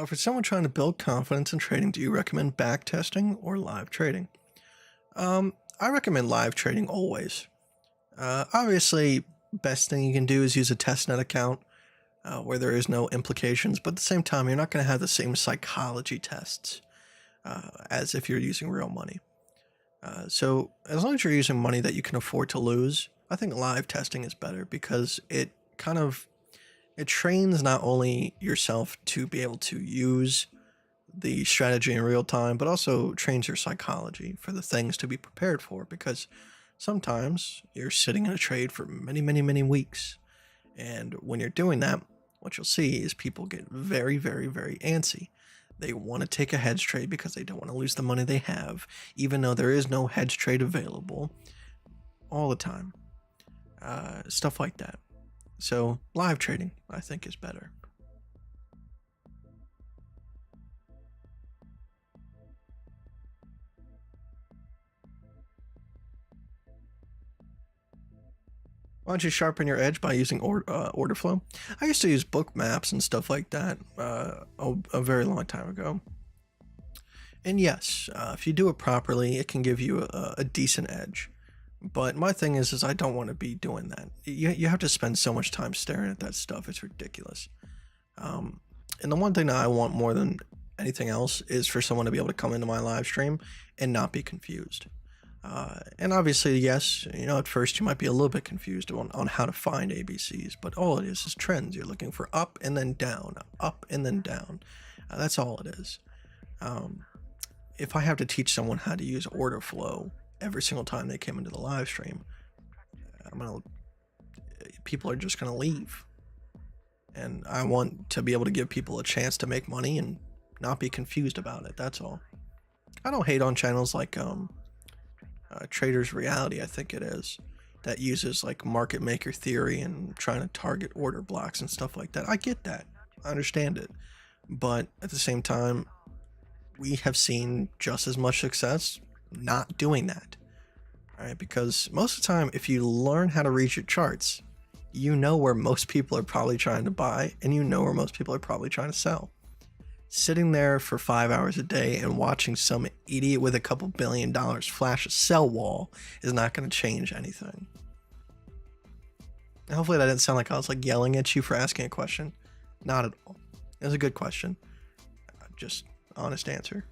For someone trying to build confidence in trading, do you recommend back testing or live trading? I recommend live trading always. Obviously, best thing you can do is use a testnet account where there is no implications, but at the same time, you're not going to have the same psychology tests as if you're using real money. So as long as you're using money that you can afford to lose, I think live testing is better because it trains not only yourself to be able to use the strategy in real time, but also trains your psychology for the things to be prepared for, because sometimes you're sitting in a trade for many, many, many weeks. And when you're doing that, what you'll see is people get very, very, very antsy. They want to take a hedge trade because they don't want to lose the money they have, even though there is no hedge trade available all the time. Stuff like that. So live trading, I think, is better. Why don't you sharpen your edge by using order flow? I used to use book maps and stuff like that a very long time ago. And yes, if you do it properly, it can give you a decent edge. But my thing is I don't want to be doing that. You have to spend so much time staring at that stuff. It's ridiculous. And the one thing that I want more than anything else is for someone to be able to come into my live stream and not be confused. And obviously, yes, at first you might be a little bit confused on how to find ABCs, but all it is trends. You're looking for up and then down, up and then down. That's all it is. If I have to teach someone how to use order flow every single time they came into the live stream, people are just gonna leave. And I want to be able to give people a chance to make money and not be confused about it. That's all. I don't hate on channels like Trader's Reality, I think it is, that uses like market maker theory and trying to target order blocks and stuff like that. I get that. I understand it. But at the same time, we have seen just as much success not doing that. All right, because most of the time, if you learn how to read your charts, you know where most people are probably trying to buy, and you know where most people are probably trying to sell. Sitting there for 5 hours a day and watching some idiot with a couple $1 billion flash a sell wall is not going to change anything. And hopefully that didn't sound like I was like yelling at you for asking a question. Not at all. It was a good question. Just honest answer.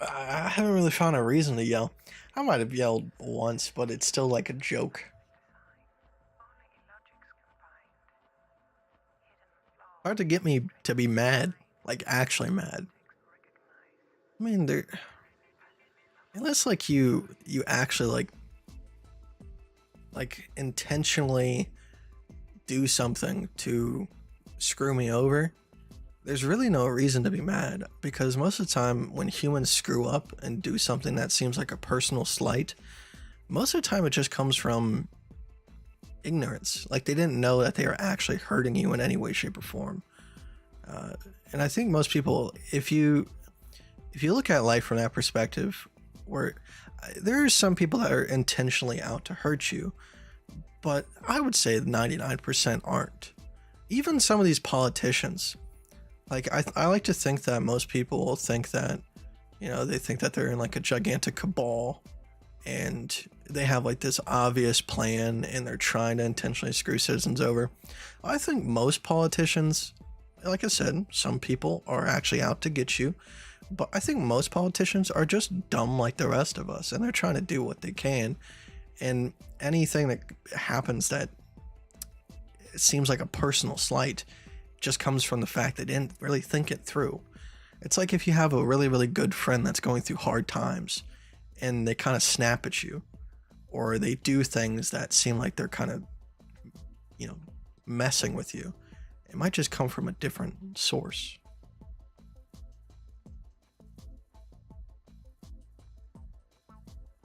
I haven't really found a reason to yell. I might have yelled once, but it's still like a joke. Hard to get me to be mad, like actually mad. I mean, unless like you actually like intentionally do something to screw me over, there's really no reason to be mad, because most of the time when humans screw up and do something that seems like a personal slight, most of the time it just comes from ignorance. Like they didn't know that they are actually hurting you in any way, shape, or form. And I think most people, if you look at life from that perspective, where there are some people that are intentionally out to hurt you, but I would say 99% aren't. Even some of these politicians, like I like to think that most people will think that, they think that they're in like a gigantic cabal and they have like this obvious plan and they're trying to intentionally screw citizens over. I think most politicians, like I said, some people are actually out to get you, but I think most politicians are just dumb like the rest of us and they're trying to do what they can. And anything that happens that it seems like a personal slight just comes from the fact they didn't really think it through. It's like if you have a really, really good friend that's going through hard times and they kind of snap at you, or they do things that seem like they're kind of, messing with you. It might just come from a different source.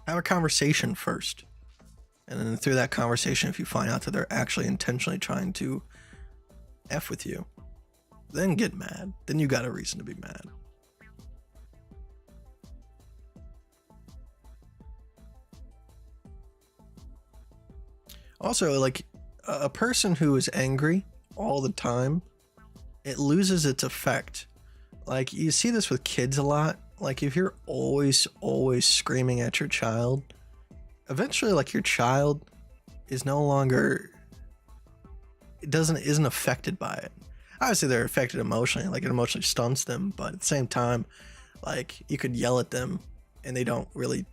Have a conversation first. And then through that conversation, if you find out that they're actually intentionally trying to F with you, then get mad. Then you got a reason to be mad. Also, like a person who is angry all the time, it loses its effect. Like you see this with kids a lot. Like if you're always screaming at your child, eventually like your child is no longer isn't affected by it. Obviously they're affected emotionally, like it emotionally stunts them, but at the same time, like you could yell at them and they don't really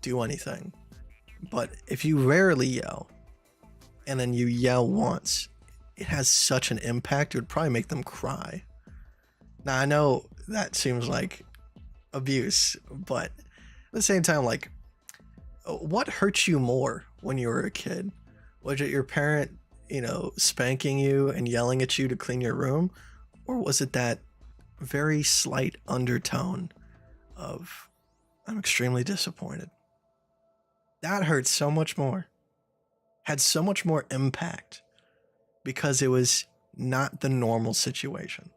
do anything. But if you rarely yell and then you yell once, it has such an impact, it would probably make them cry. Now I know that seems like abuse, but at the same time, like, what hurts you more when you were a kid? Was it your parent, spanking you and yelling at you to clean your room? Or was it that very slight undertone of, I'm extremely disappointed? That hurt so much more, had so much more impact, because it was not the normal situation.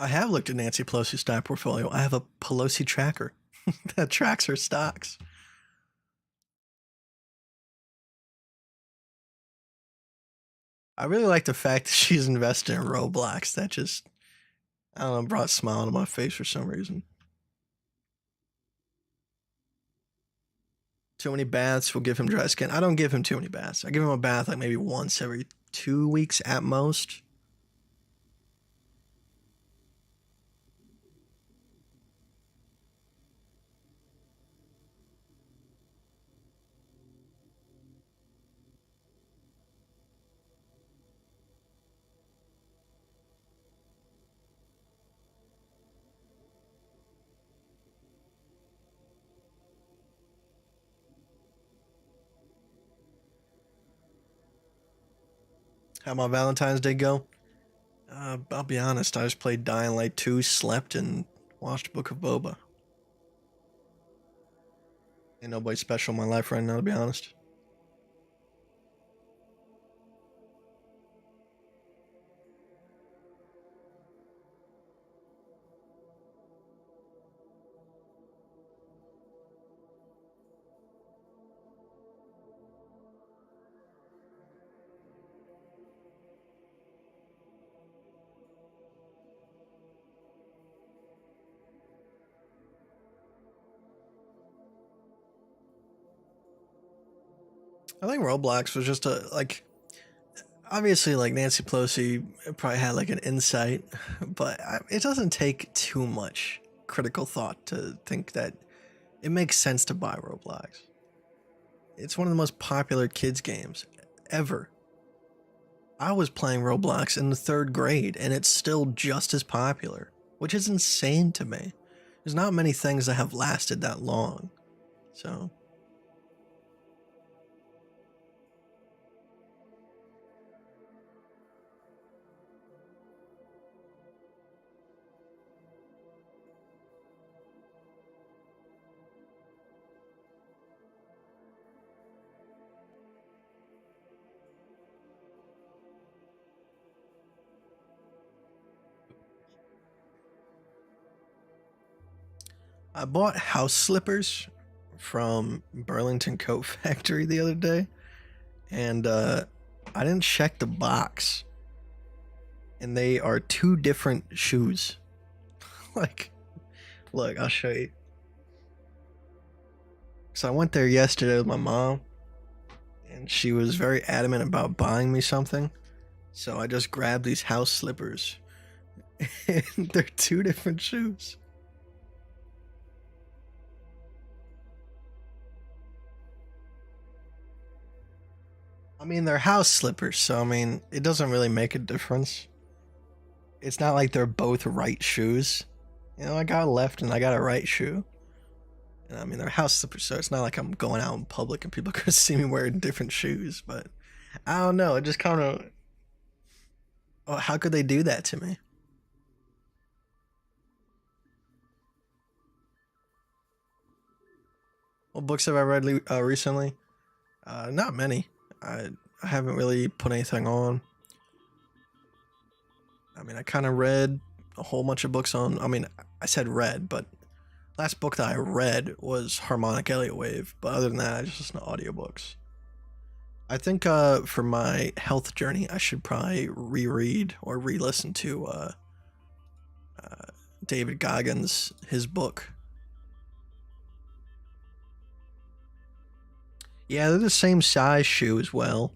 I have looked at Nancy Pelosi's stock portfolio. I have a Pelosi tracker that tracks her stocks. I really like the fact that she's invested in Roblox. That just, I don't know, brought a smile to my face for some reason. Too many baths will give him dry skin. I don't give him too many baths. I give him a bath like maybe once every 2 weeks at most. How my Valentine's Day go? I'll be honest, I just played Dying Light 2, slept, and watched Book of Boba. Ain't nobody special in my life right now, to be honest. I think Roblox was just obviously, like Nancy Pelosi probably had like an insight, but it doesn't take too much critical thought to think that it makes sense to buy Roblox. It's one of the most popular kids games ever. I was playing Roblox in the 3rd grade and it's still just as popular, which is insane to me. There's not many things that have lasted that long. So I bought house slippers from Burlington Coat Factory the other day, and I didn't check the box, and they are two different shoes. Like, look, I'll show you. So I went there yesterday with my mom, and she was very adamant about buying me something. So I just grabbed these house slippers, and they're two different shoes. I mean, they're house slippers, so I mean, it doesn't really make a difference. It's not like they're both right shoes. You know, I got a left and I got a right shoe. And I mean, they're house slippers, so it's not like I'm going out in public and people are gonna see me wearing different shoes. But I don't know. It just kind of. Oh, how could they do that to me? What books have I read recently? Not many. I haven't really put anything on. I mean, I kind of read a whole bunch of books on. I mean, I said read, but last book that I read was Harmonic Elliott Wave. But other than that, I just listen to audiobooks. I think for my health journey, I should probably reread or re-listen to David Goggins, his book. Yeah, they're the same size shoe as well.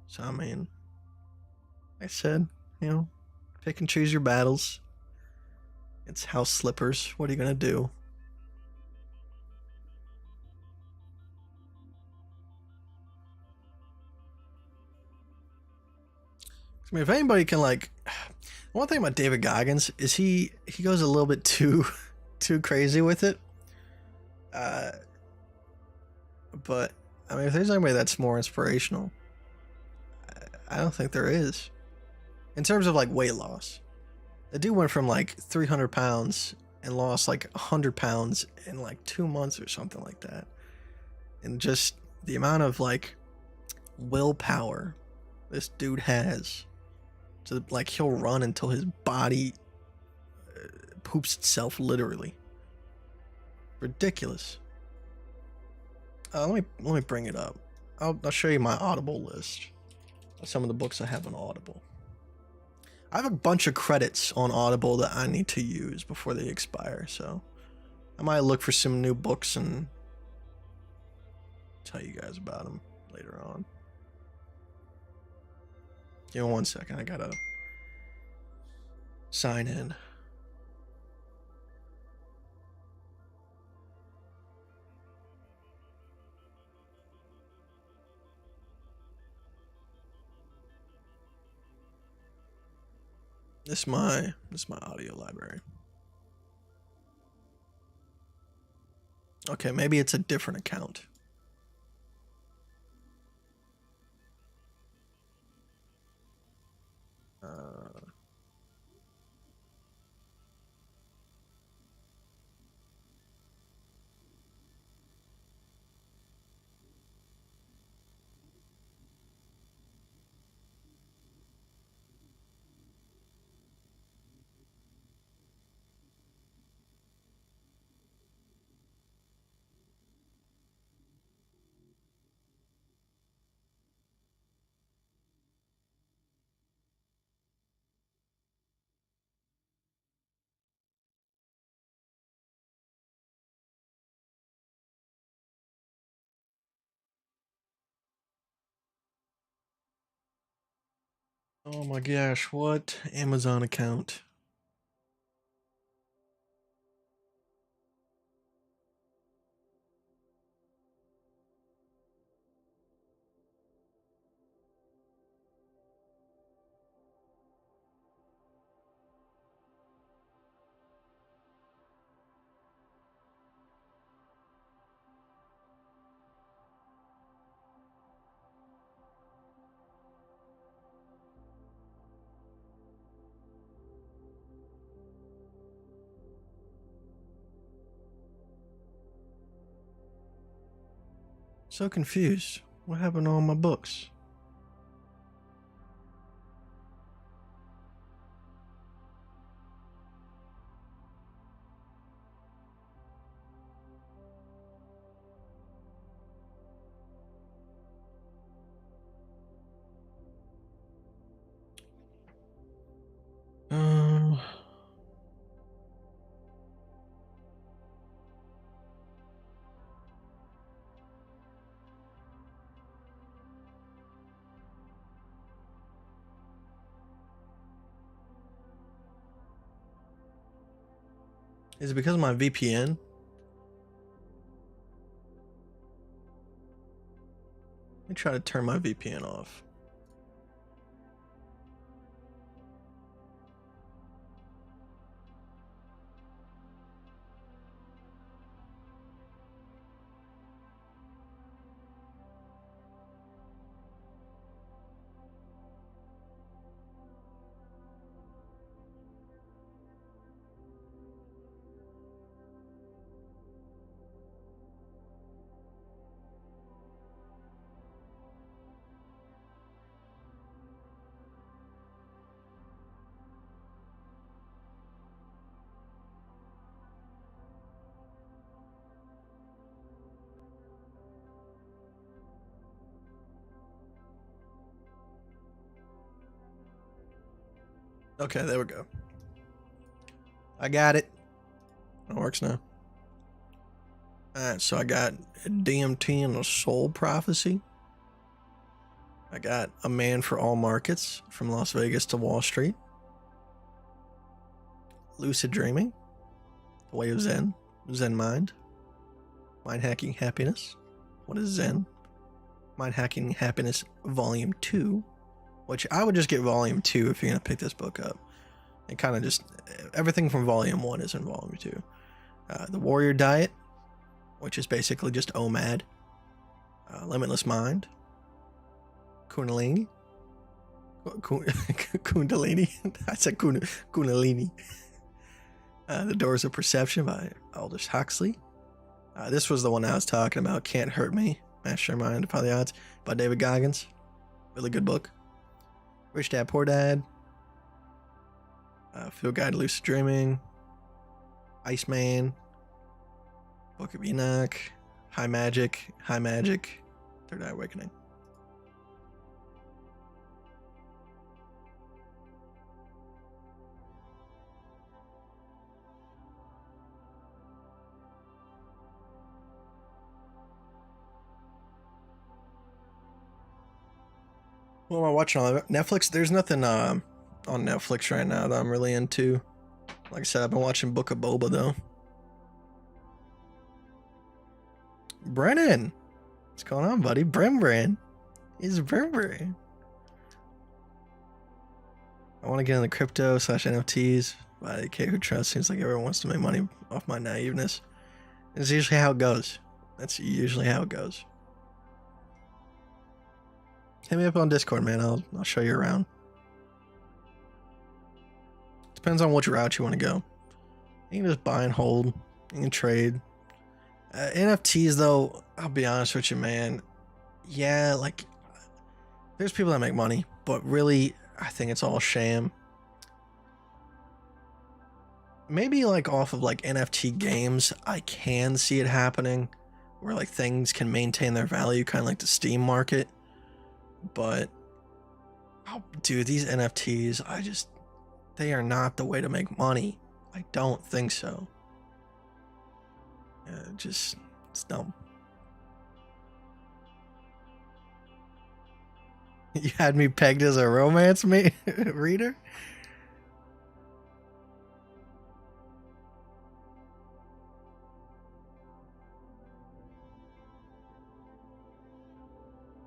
So I mean, like I said, you know, pick and choose your battles. It's house slippers. What are you gonna do? I mean, if anybody can like, one thing about David Goggins is he goes a little bit too too crazy with it. Uh, but I mean, if there's anybody that's more inspirational, I don't think there is. In terms of like weight loss, the dude went from like 300 pounds and lost like 100 pounds in like 2 months or something like that. And just the amount of like willpower this dude has to like he'll run until his body poops itself literally. Ridiculous. Let me bring it up. I'll show you my Audible list of some of the books I have on Audible. I have a bunch of credits on Audible that I need to use before they expire, so I might look for some new books and tell you guys about them later on. Give me 1 second, I gotta sign in. This is my audio library. Okay, maybe it's a different account. Oh my gosh, what Amazon account? So confused. What happened to all my books? Um, is it because of my VPN? Let me try to turn my VPN off. Okay, there we go. I got it. It works now. Alright, so I got DMT and the Soul Prophecy. I got A Man for All Markets, From Las Vegas to Wall Street. Lucid Dreaming, The Way of Zen, Zen Mind. Mind Hacking Happiness. What is Zen? Mind Hacking Happiness Volume 2, which I would just get Volume 2 if you're going to pick this book up. And kind of just, everything from Volume 1 is in Volume 2. The Warrior Diet, which is basically just OMAD. Limitless Mind. Kundalini. Kundalini. I said Kundalini. The Doors of Perception by Aldous Huxley. This was the one I was talking about. Can't Hurt Me. Mastermind by the Odds by David Goggins. Really good book. Rich Dad Poor Dad. Field Guide to Lucid Dreaming. Iceman. Book of Enoch. High Magic. Third Eye Awakening. What am I watching on Netflix? There's nothing on Netflix right now that I'm really into. Like I said, I've been watching Book of Boba though. Brennan, what's going on, buddy? Bren. It's Bren. I want to get into crypto / NFTs. By K Who Trust. Seems like everyone wants to make money off my naiveness. It's usually how it goes. That's usually how it goes. Hit me up on Discord, man. I'll show you around. Depends on which route you want to go. You can just buy and hold. You can trade. NFTs, though, I'll be honest with you, man. Yeah, like, there's people that make money, but really, I think it's all sham. Maybe, like, off of, like, NFT games, I can see it happening, where, like, things can maintain their value, kind of like the Steam market. But, oh, dude, these NFTs, they are not the way to make money. I don't think so. It's dumb. You had me pegged as a romance reader?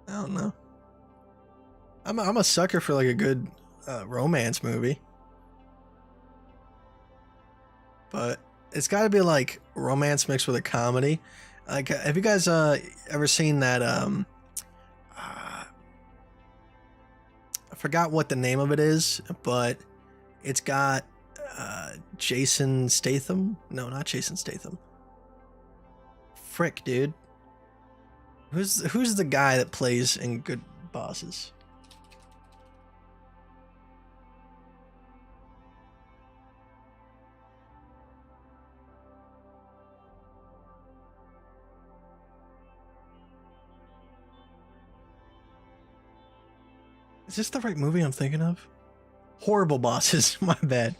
I don't know. I'm a sucker for like a good romance movie. But it's got to be like romance mixed with a comedy. Like, have you guys ever seen that? I forgot what the name of it is, but it's got Jason Statham. No, not Jason Statham. Frick, dude. Who's the guy that plays in Good Bosses? Is this the right movie I'm thinking of? Horrible Bosses, my bad.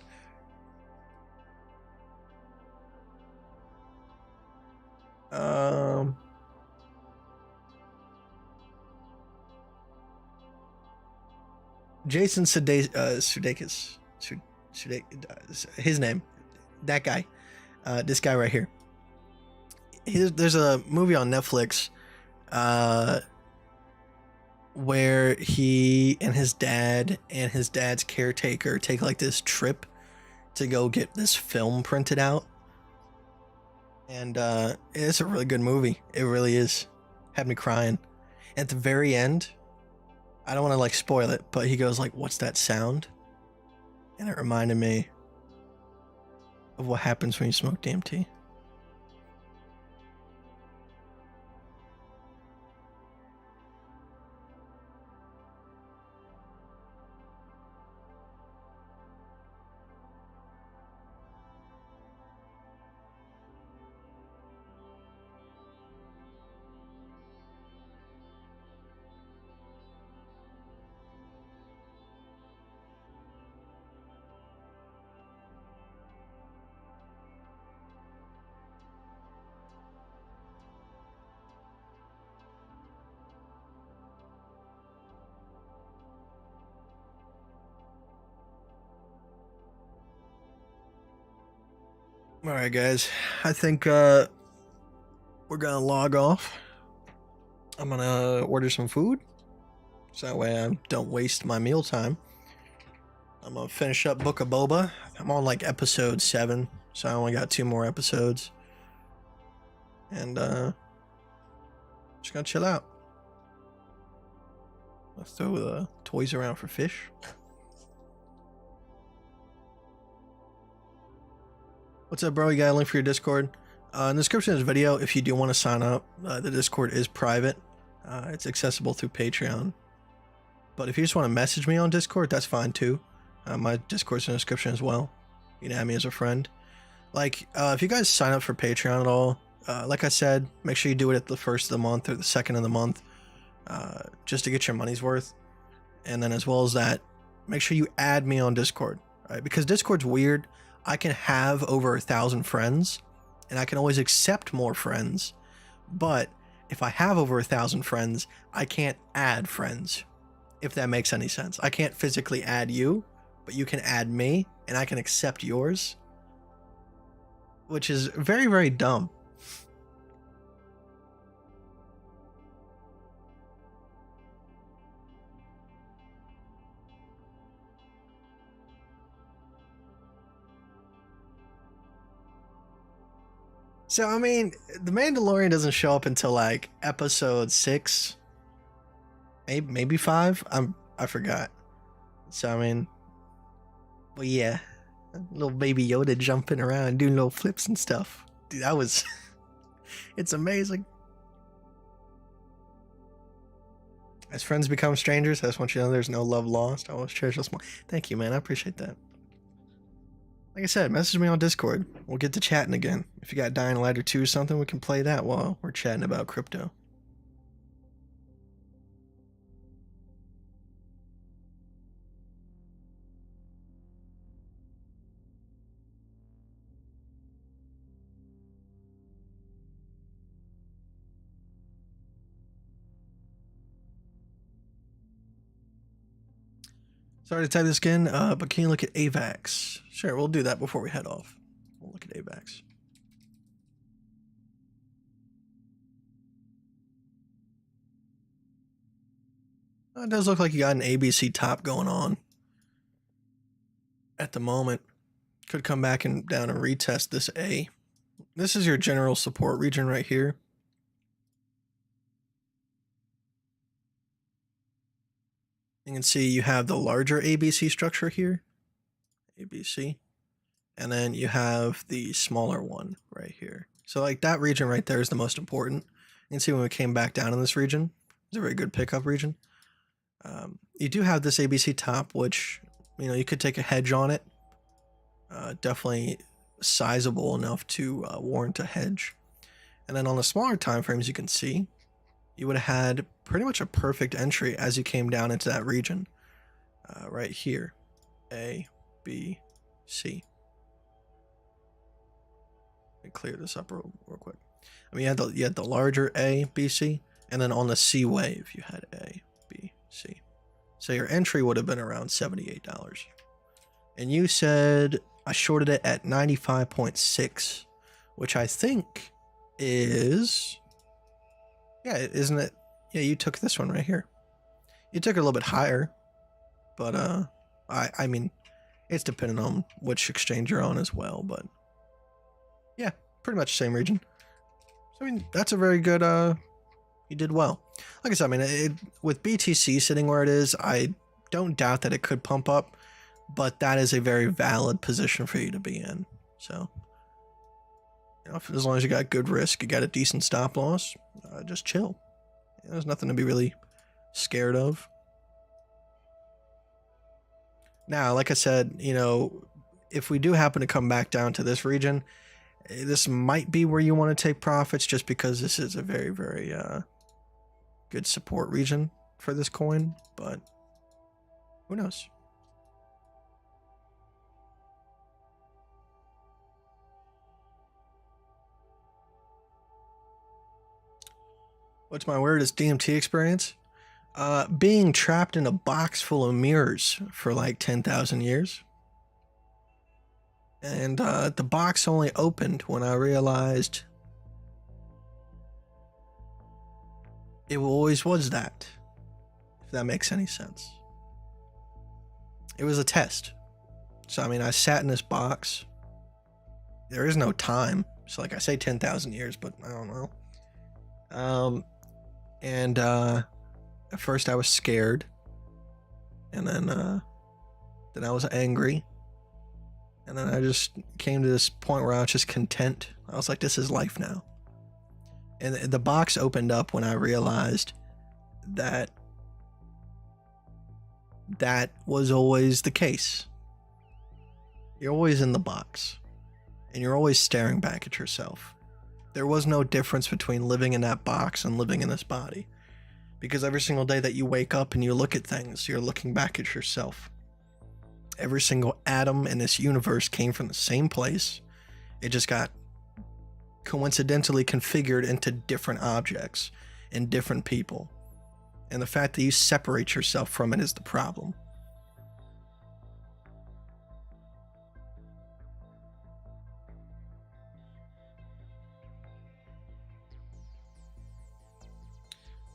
Jason Sudeikis. His name. That guy. This guy right here. There's a movie on Netflix where he and his dad and his dad's caretaker take like this trip to go get this film printed out. And it's a really good movie. It really is. Had me crying. At the very end, I don't want to like spoil it, but he goes like, "What's that sound?" And it reminded me of what happens when you smoke DMT. All right, guys. I think we're gonna log off. I'm gonna order some food, so that way I don't waste my meal time. I'm gonna finish up Book of Boba. I'm on like episode 7, so I only got 2 more episodes. And just gonna chill out. Let's throw the toys around for fish. What's up, bro? You got a link for your Discord? In the description of this video, if you do want to sign up, the Discord is private. It's accessible through Patreon. But if you just want to message me on Discord, that's fine too. My Discord's in the description as well. You can add me as a friend. Like, if you guys sign up for Patreon at all, like I said, make sure you do it at the first of the month or the second of the month, just to get your money's worth. And then as well as that, make sure you add me on Discord, right? Because Discord's weird. I can have over 1,000 friends, and I can always accept more friends. But if I have over 1,000 friends, I can't add friends, if that makes any sense. I can't physically add you, but you can add me, and I can accept yours, which is very, very dumb. So, I mean, The Mandalorian doesn't show up until like episode 6, maybe 5. I forgot. So, I mean, well, yeah, little baby Yoda jumping around, doing little flips and stuff. Dude, that was, it's amazing. As friends become strangers, I just want you to know there's no love lost. I always cherish those moments. Thank you, man. I appreciate that. Like I said, message me on Discord. We'll get to chatting again. If you got Dying Light or 2 or something, we can play that while we're chatting about crypto. Sorry to type this again, but can you look at AVAX? Sure, we'll do that before we head off. We'll look at AVAX. It does look like you got an ABC top going on at the moment. Could come back and down and retest this A. This is your general support region right here. You can see you have the larger ABC structure here, ABC, and then you have the smaller one right here. So like that region right there is the most important. You can see when we came back down in this region, it's a very good pickup region. You do have this ABC top, which, you know, you could take a hedge on it. Definitely sizable enough to warrant a hedge. And then on the smaller time frames, you can see you would have had pretty much a perfect entry as you came down into that region. Right here, A, B, C. Let me clear this up real quick. I mean, you had the larger A, B, C, and then on the C wave, you had A, B, C. So your entry would have been around $78. And you said I shorted it at 95.6, which I think is, yeah, isn't it? Yeah, you took this one right here. You took it a little bit higher, but I mean, it's dependent on which exchange you're on as well, but yeah, pretty much the same region. So I mean, that's a very good, you did well. Like I said, I mean, with BTC sitting where it is, I don't doubt that it could pump up, but that is a very valid position for you to be in. So, you know, as long as you got good risk, you got a decent stop loss, just chill. You know, there's nothing to be really scared of. Now, like I said, you know, if we do happen to come back down to this region, this might be where you want to take profits, just because this is a very, very good support region for this coin, but who knows? What's my weirdest DMT experience? Being trapped in a box full of mirrors for like 10,000 years. And the box only opened when I realized it always was that, if that makes any sense. It was a test. So, I mean, I sat in this box. There is no time. So, like I say 10,000 years, but I don't know. And at first I was scared. And then I was angry. And then I just came to this point where I was just content. I was like, this is life now. And the box opened up when I realized that that was always the case. You're always in the box. And you're always staring back at yourself. There was no difference between living in that box and living in this body. Because every single day that you wake up and you look at things, you're looking back at yourself. Every single atom in this universe came from the same place. It just got coincidentally configured into different objects and different people. And the fact that you separate yourself from it is the problem.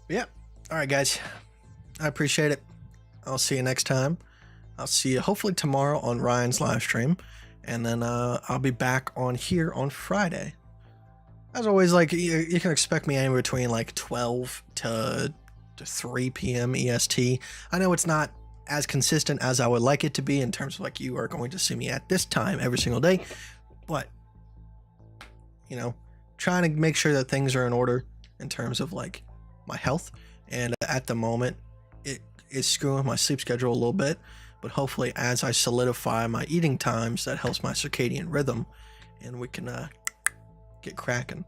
Yep. All right, guys. I appreciate it. I'll see you next time. I'll see you hopefully tomorrow on Ryan's live stream. And then I'll be back on here on Friday. As always, like, you can expect me anywhere between like 12 to 3 p.m. EST. I know it's not as consistent as I would like it to be in terms of like you are going to see me at this time every single day. But, you know, trying to make sure that things are in order in terms of like my health. And at the moment, it is screwing with my sleep schedule a little bit. But hopefully, as I solidify my eating times, that helps my circadian rhythm, and we can get cracking.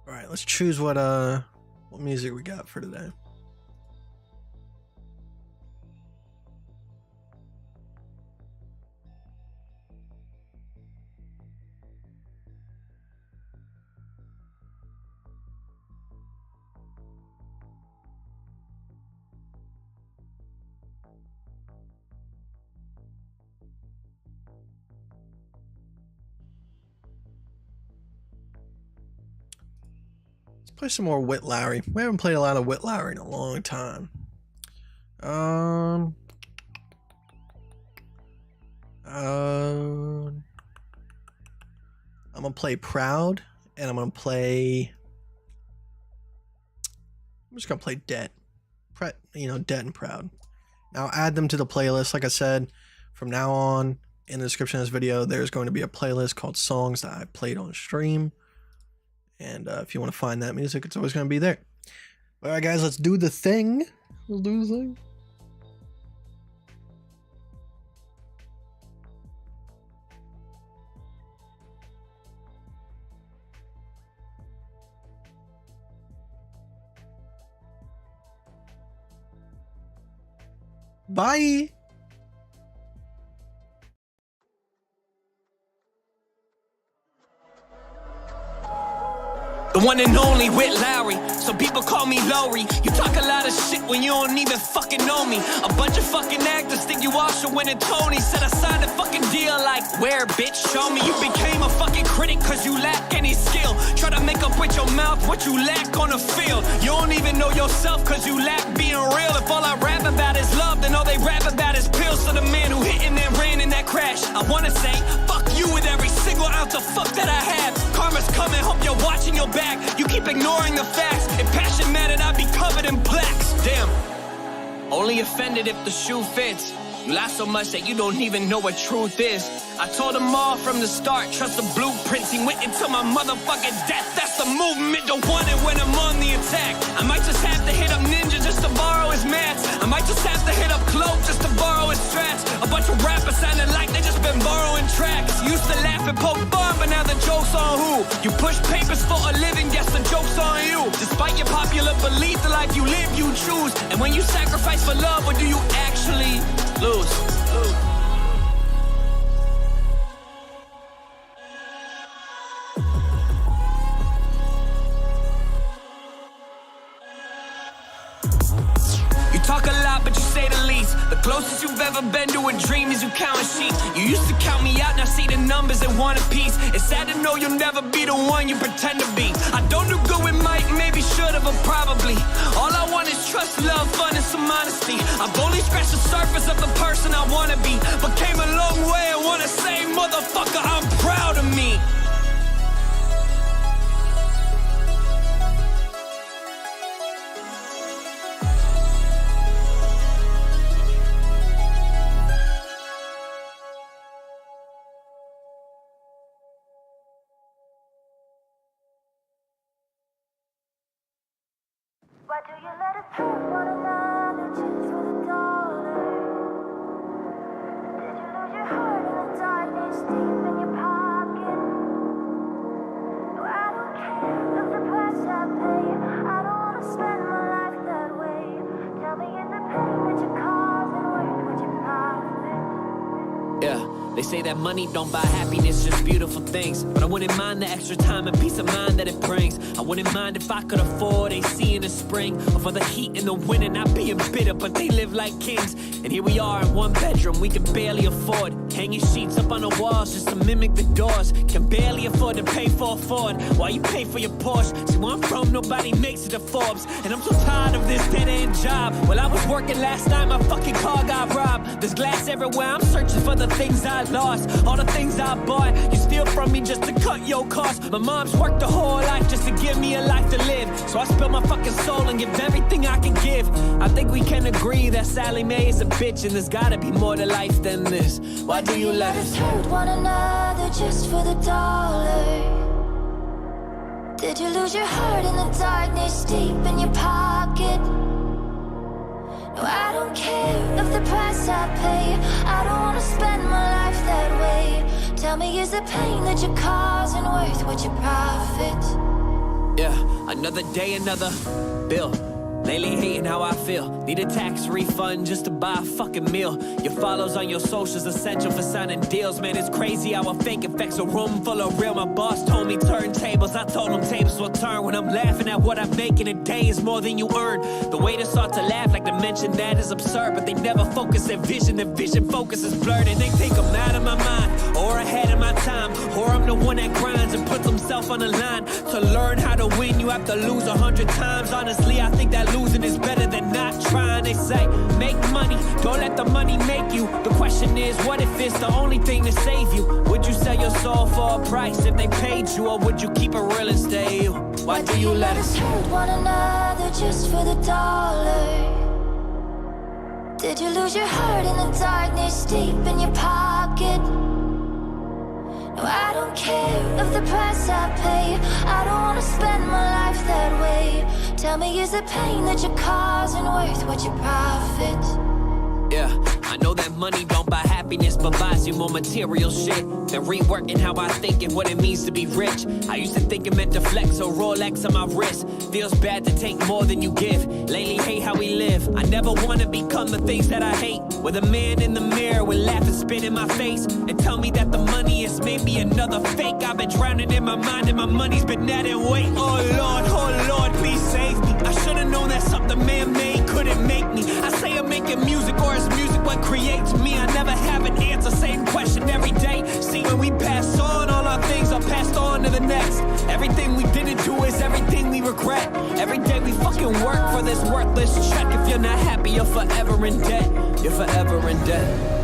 All right, let's choose what music we got for today. Let's play some more Whit Lowry. We haven't played a lot of Whit Lowry in a long time. I'm gonna play Proud, and I'm just gonna play Debt. Debt and Proud. Now add them to the playlist. Like I said, from now on, in the description of this video, there's going to be a playlist called songs that I played on stream. And if you want to find that music, it's always going to be there. All right, guys, let's do the thing. Let's do the thing. Bye. The one and only Whit Lowry, so people call me Lowry. You talk a lot of shit when you don't even fucking know me. A bunch of fucking actors think you all should win a Tony. Said I signed a fucking deal like, where, bitch, show me. You became a fucking critic cause you lack any skill. Try to make up with your mouth what you lack on the field. You don't even know yourself cause you lack being real. If all I rap about is love, then all they rap about is pills. So the man who hit and then ran in that crash, I wanna say, fuck you with every single ounce of fuck that I have. Karma's coming, hope you're watching your back. You keep ignoring the facts. If passion mattered, I'd be covered in blacks. Damn. Only offended if the shoe fits. You lie so much that you don't even know what truth is. I told them all from the start, trust the blueprints. He went into my motherfucking death. That's the movement, don't want it when I'm on the attack. I might just have to hit up Ninja just to borrow his mats. I might just have to hit up Cloak just to borrow his strats. A bunch of rappers sounding like they just been borrowing tracks. Used to laugh and poke fun, but now the joke's on who? You push papers for a living, guess the joke's on you. Despite your popular belief, the life you live, you choose. And when you sacrifice for love, what do you actually lose? You talk a lot, but you say the least. The closest you've ever been to a dream is you counting sheep. You used to count me out, now see the numbers and one apiece. It's sad to know you'll never be the one you pretend to be. I don't do good with Mike, maybe should've, but probably. All I want is trust, love, fun, and some honesty. I've only scratched the surface of the person I wanna be, but came a long way and wanna say, motherfucker, I'm proud of me. Why do you let us hurt one another just for the dollar? Did you lose your heart in the darkness deep in your pocket? No, I don't care of the price I pay. I don't want to spend my life that way. Tell me, is the pain that you're causing worth what you profit? Yeah, they say that money don't buy happiness, just beautiful things. But I wouldn't mind the extra time and peace of mind that it brings. I wouldn't mind if I could afford AC in the spring, or for the heat in the winter, not being bitter, but they live like kings. And here we are in one bedroom we can barely afford, hanging sheets up on the walls just to mimic the doors. Can barely afford to pay for a Ford while you pay for your Porsche. See where I'm from, nobody makes it to Forbes, and I'm so tired of this dead-end job. Well, I was working last night, my fucking car got robbed. There's glass everywhere, I'm searching for the things I lost, all the things I bought. You steal from me just to cut your costs. My mom's worked the whole life just to give me a life to live, so I spill my fucking soul and give everything I can give. I think we can agree that Sally Mae is a bitch, and there's gotta be more to life than this. Why do you let us hurt one another just for the dollar? Did you lose your heart in the darkness deep in your pocket? No, I don't care of the price I pay. I don't want to spend my life that way. Tell me, is the pain that you're causing worth what you profit? Yeah, another day, another bill. Lately hating how I feel. Need a tax refund just to buy a fucking meal. Your follows on your socials essential for signing deals. Man, it's crazy how a fake affects a room full of real. My boss told me turn tables. I told him tables will turn when I'm laughing at what I make in a day is more than you earn. The way to start to laugh, like to mention that is absurd, but they never focus their vision. Their vision focus is blurred, and they think I'm out of my mind or ahead of my time, or I'm the one that grinds and puts himself on the line. To learn how to win, you have to lose 100 times. Honestly, I think that losing is better than not trying. They say, make money, don't let the money make you. The question is, what if it's the only thing to save you? Would you sell your soul for a price if they paid you? Or would you keep it real and stay you? Why do you let us hurt one another just for the dollar? Did you lose your heart in the darkness deep in your pocket? No, I don't care of the price I pay. I don't wanna spend my life that way. Tell me, is the pain that you're causing worth what you profit? Yeah, I know that money don't buy happiness, but buys you more material shit. Been reworking how I think and what it means to be rich. I used to think it meant to flex or Rolex on my wrist. Feels bad to take more than you give. Lately hate how we live. I never wanna become the things that I hate. With a man in the mirror with laugh and spit in my face and tell me that the money is maybe another fake. I've been drowning in my mind and my money's been adding weight. Oh Lord, please save me. I should've known that something man-made couldn't make me. I say I'm making music, or is music what creates me? I never have an answer, same question every day. See, when we pass on, all our things are passed on to the next. Everything we didn't do is everything we regret. Every day we fucking work for this worthless check. If you're not happy, you're forever in debt. You're forever in debt.